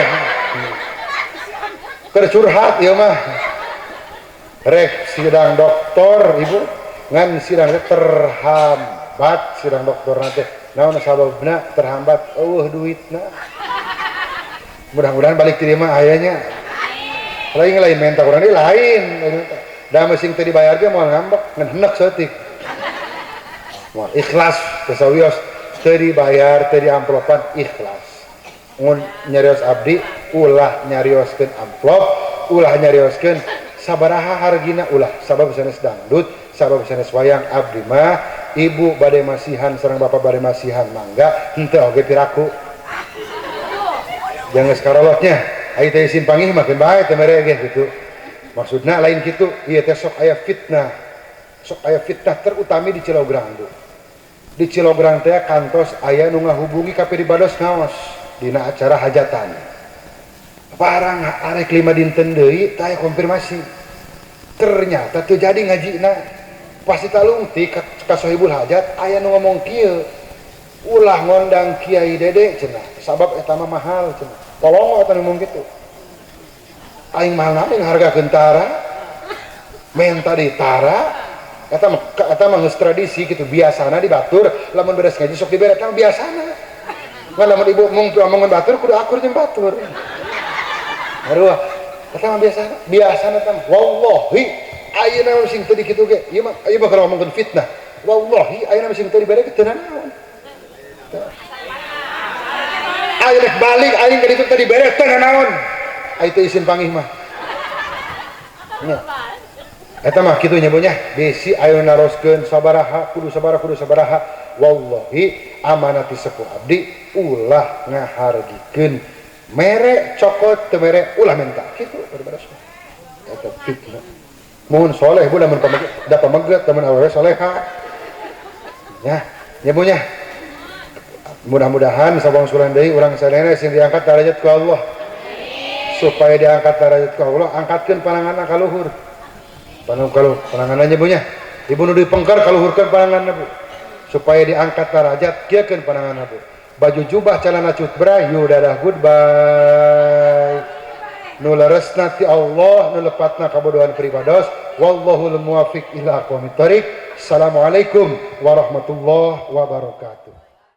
Keur curhat ieu mah. Rek sidang doktor ibu ngan sidang terhambat sidang doktorna teh. Naon sababna terhambat? Eueuh duitna. Mudah-mudahan balik terima ayahnya. Lain minta kurang ini lain. Da mesin tadi bayar ge moal ngambek ngan hendak seutik. Moal ikhlas kesawios teu dibayar teu diamplopan ikhlas. Mun nyarios abdi ulah nyarioskeun amplop, ulah nyarioskeun sabaraha hargina ulah sabab sanes dangdut, sabab sanes wayang abdi mah ibu bade masihan sareng bapak bade masihan mangga henteu oge piraku. Jangan sekarolotnya. Ayo teh simpangih makin baik teh mere ge gitu. Maksudna lain kitu, ieu teh sok aya fitnah. Sok aya fitnah terutami di Cilograng tuh. Di Cilograng teh kantos aya nu ngahubungi ka peribados ngaos dina acara hajatan. Parang arek 5 dinten deui teh konfirmasi. Ternyata teu jadi ngajina. Pasti talungti ka sohibul hajat aya nu ngomong kieu. Ulah ngondang Kiai Dede cenah. Sabab eta mah mahal cenah. Tolong atau ngomong gitu. Aing mahal nami harga kentara, menta di tara, Eta mah geus tradisi gitu biasana dibatur lamun beres ngaji sok dibere eta biasana. Ngan lamun ibu mung omongan batur kudu akur jeung batur. Aduh, eta mah biasana eta mah. Wallahi ayeuna sing teu dikitu ge. Ieu mah kalau ngomongkeun fitnah. Wallahi ayeuna sing teu dibere teu naon. Ayeuna balik aing ka ditu teu dibere teu naon. Ai teu izin panggih mah. Nya. Eta mah kitu nya Bu nya. Bisi ayeuna naroskeun sabaraha kudu sabaraha. Wallahi amanati sepuh abdi ulah ngahargikeun mere cokot teu mere ulah minta kitu beres. Eta fitnah. Mun soleh Bu lamun da pameget temen awewe soleha. Ya, nya Bu nya. Mudah-mudahan sabang sulan deui urang sadaya sing diangkat derajat ku Allah. Supaya diangkat derajat ku Allah, angkatkeun pananganna ka luhur. Kalau pananganna Bu nya. Ibu nu dipengker kaluhurkeun pananganna Bu. Supaya diangkat derajat kieukeun pananganna Bu. Baju jubah celana cutbray dadah goodbye. Nu leresna ti Allah, nu lepatna kabodohan pribados. Wallahul muwaffiq ila aqwamit thoriq. Assalamualaikum warahmatullahi wabarakatuh.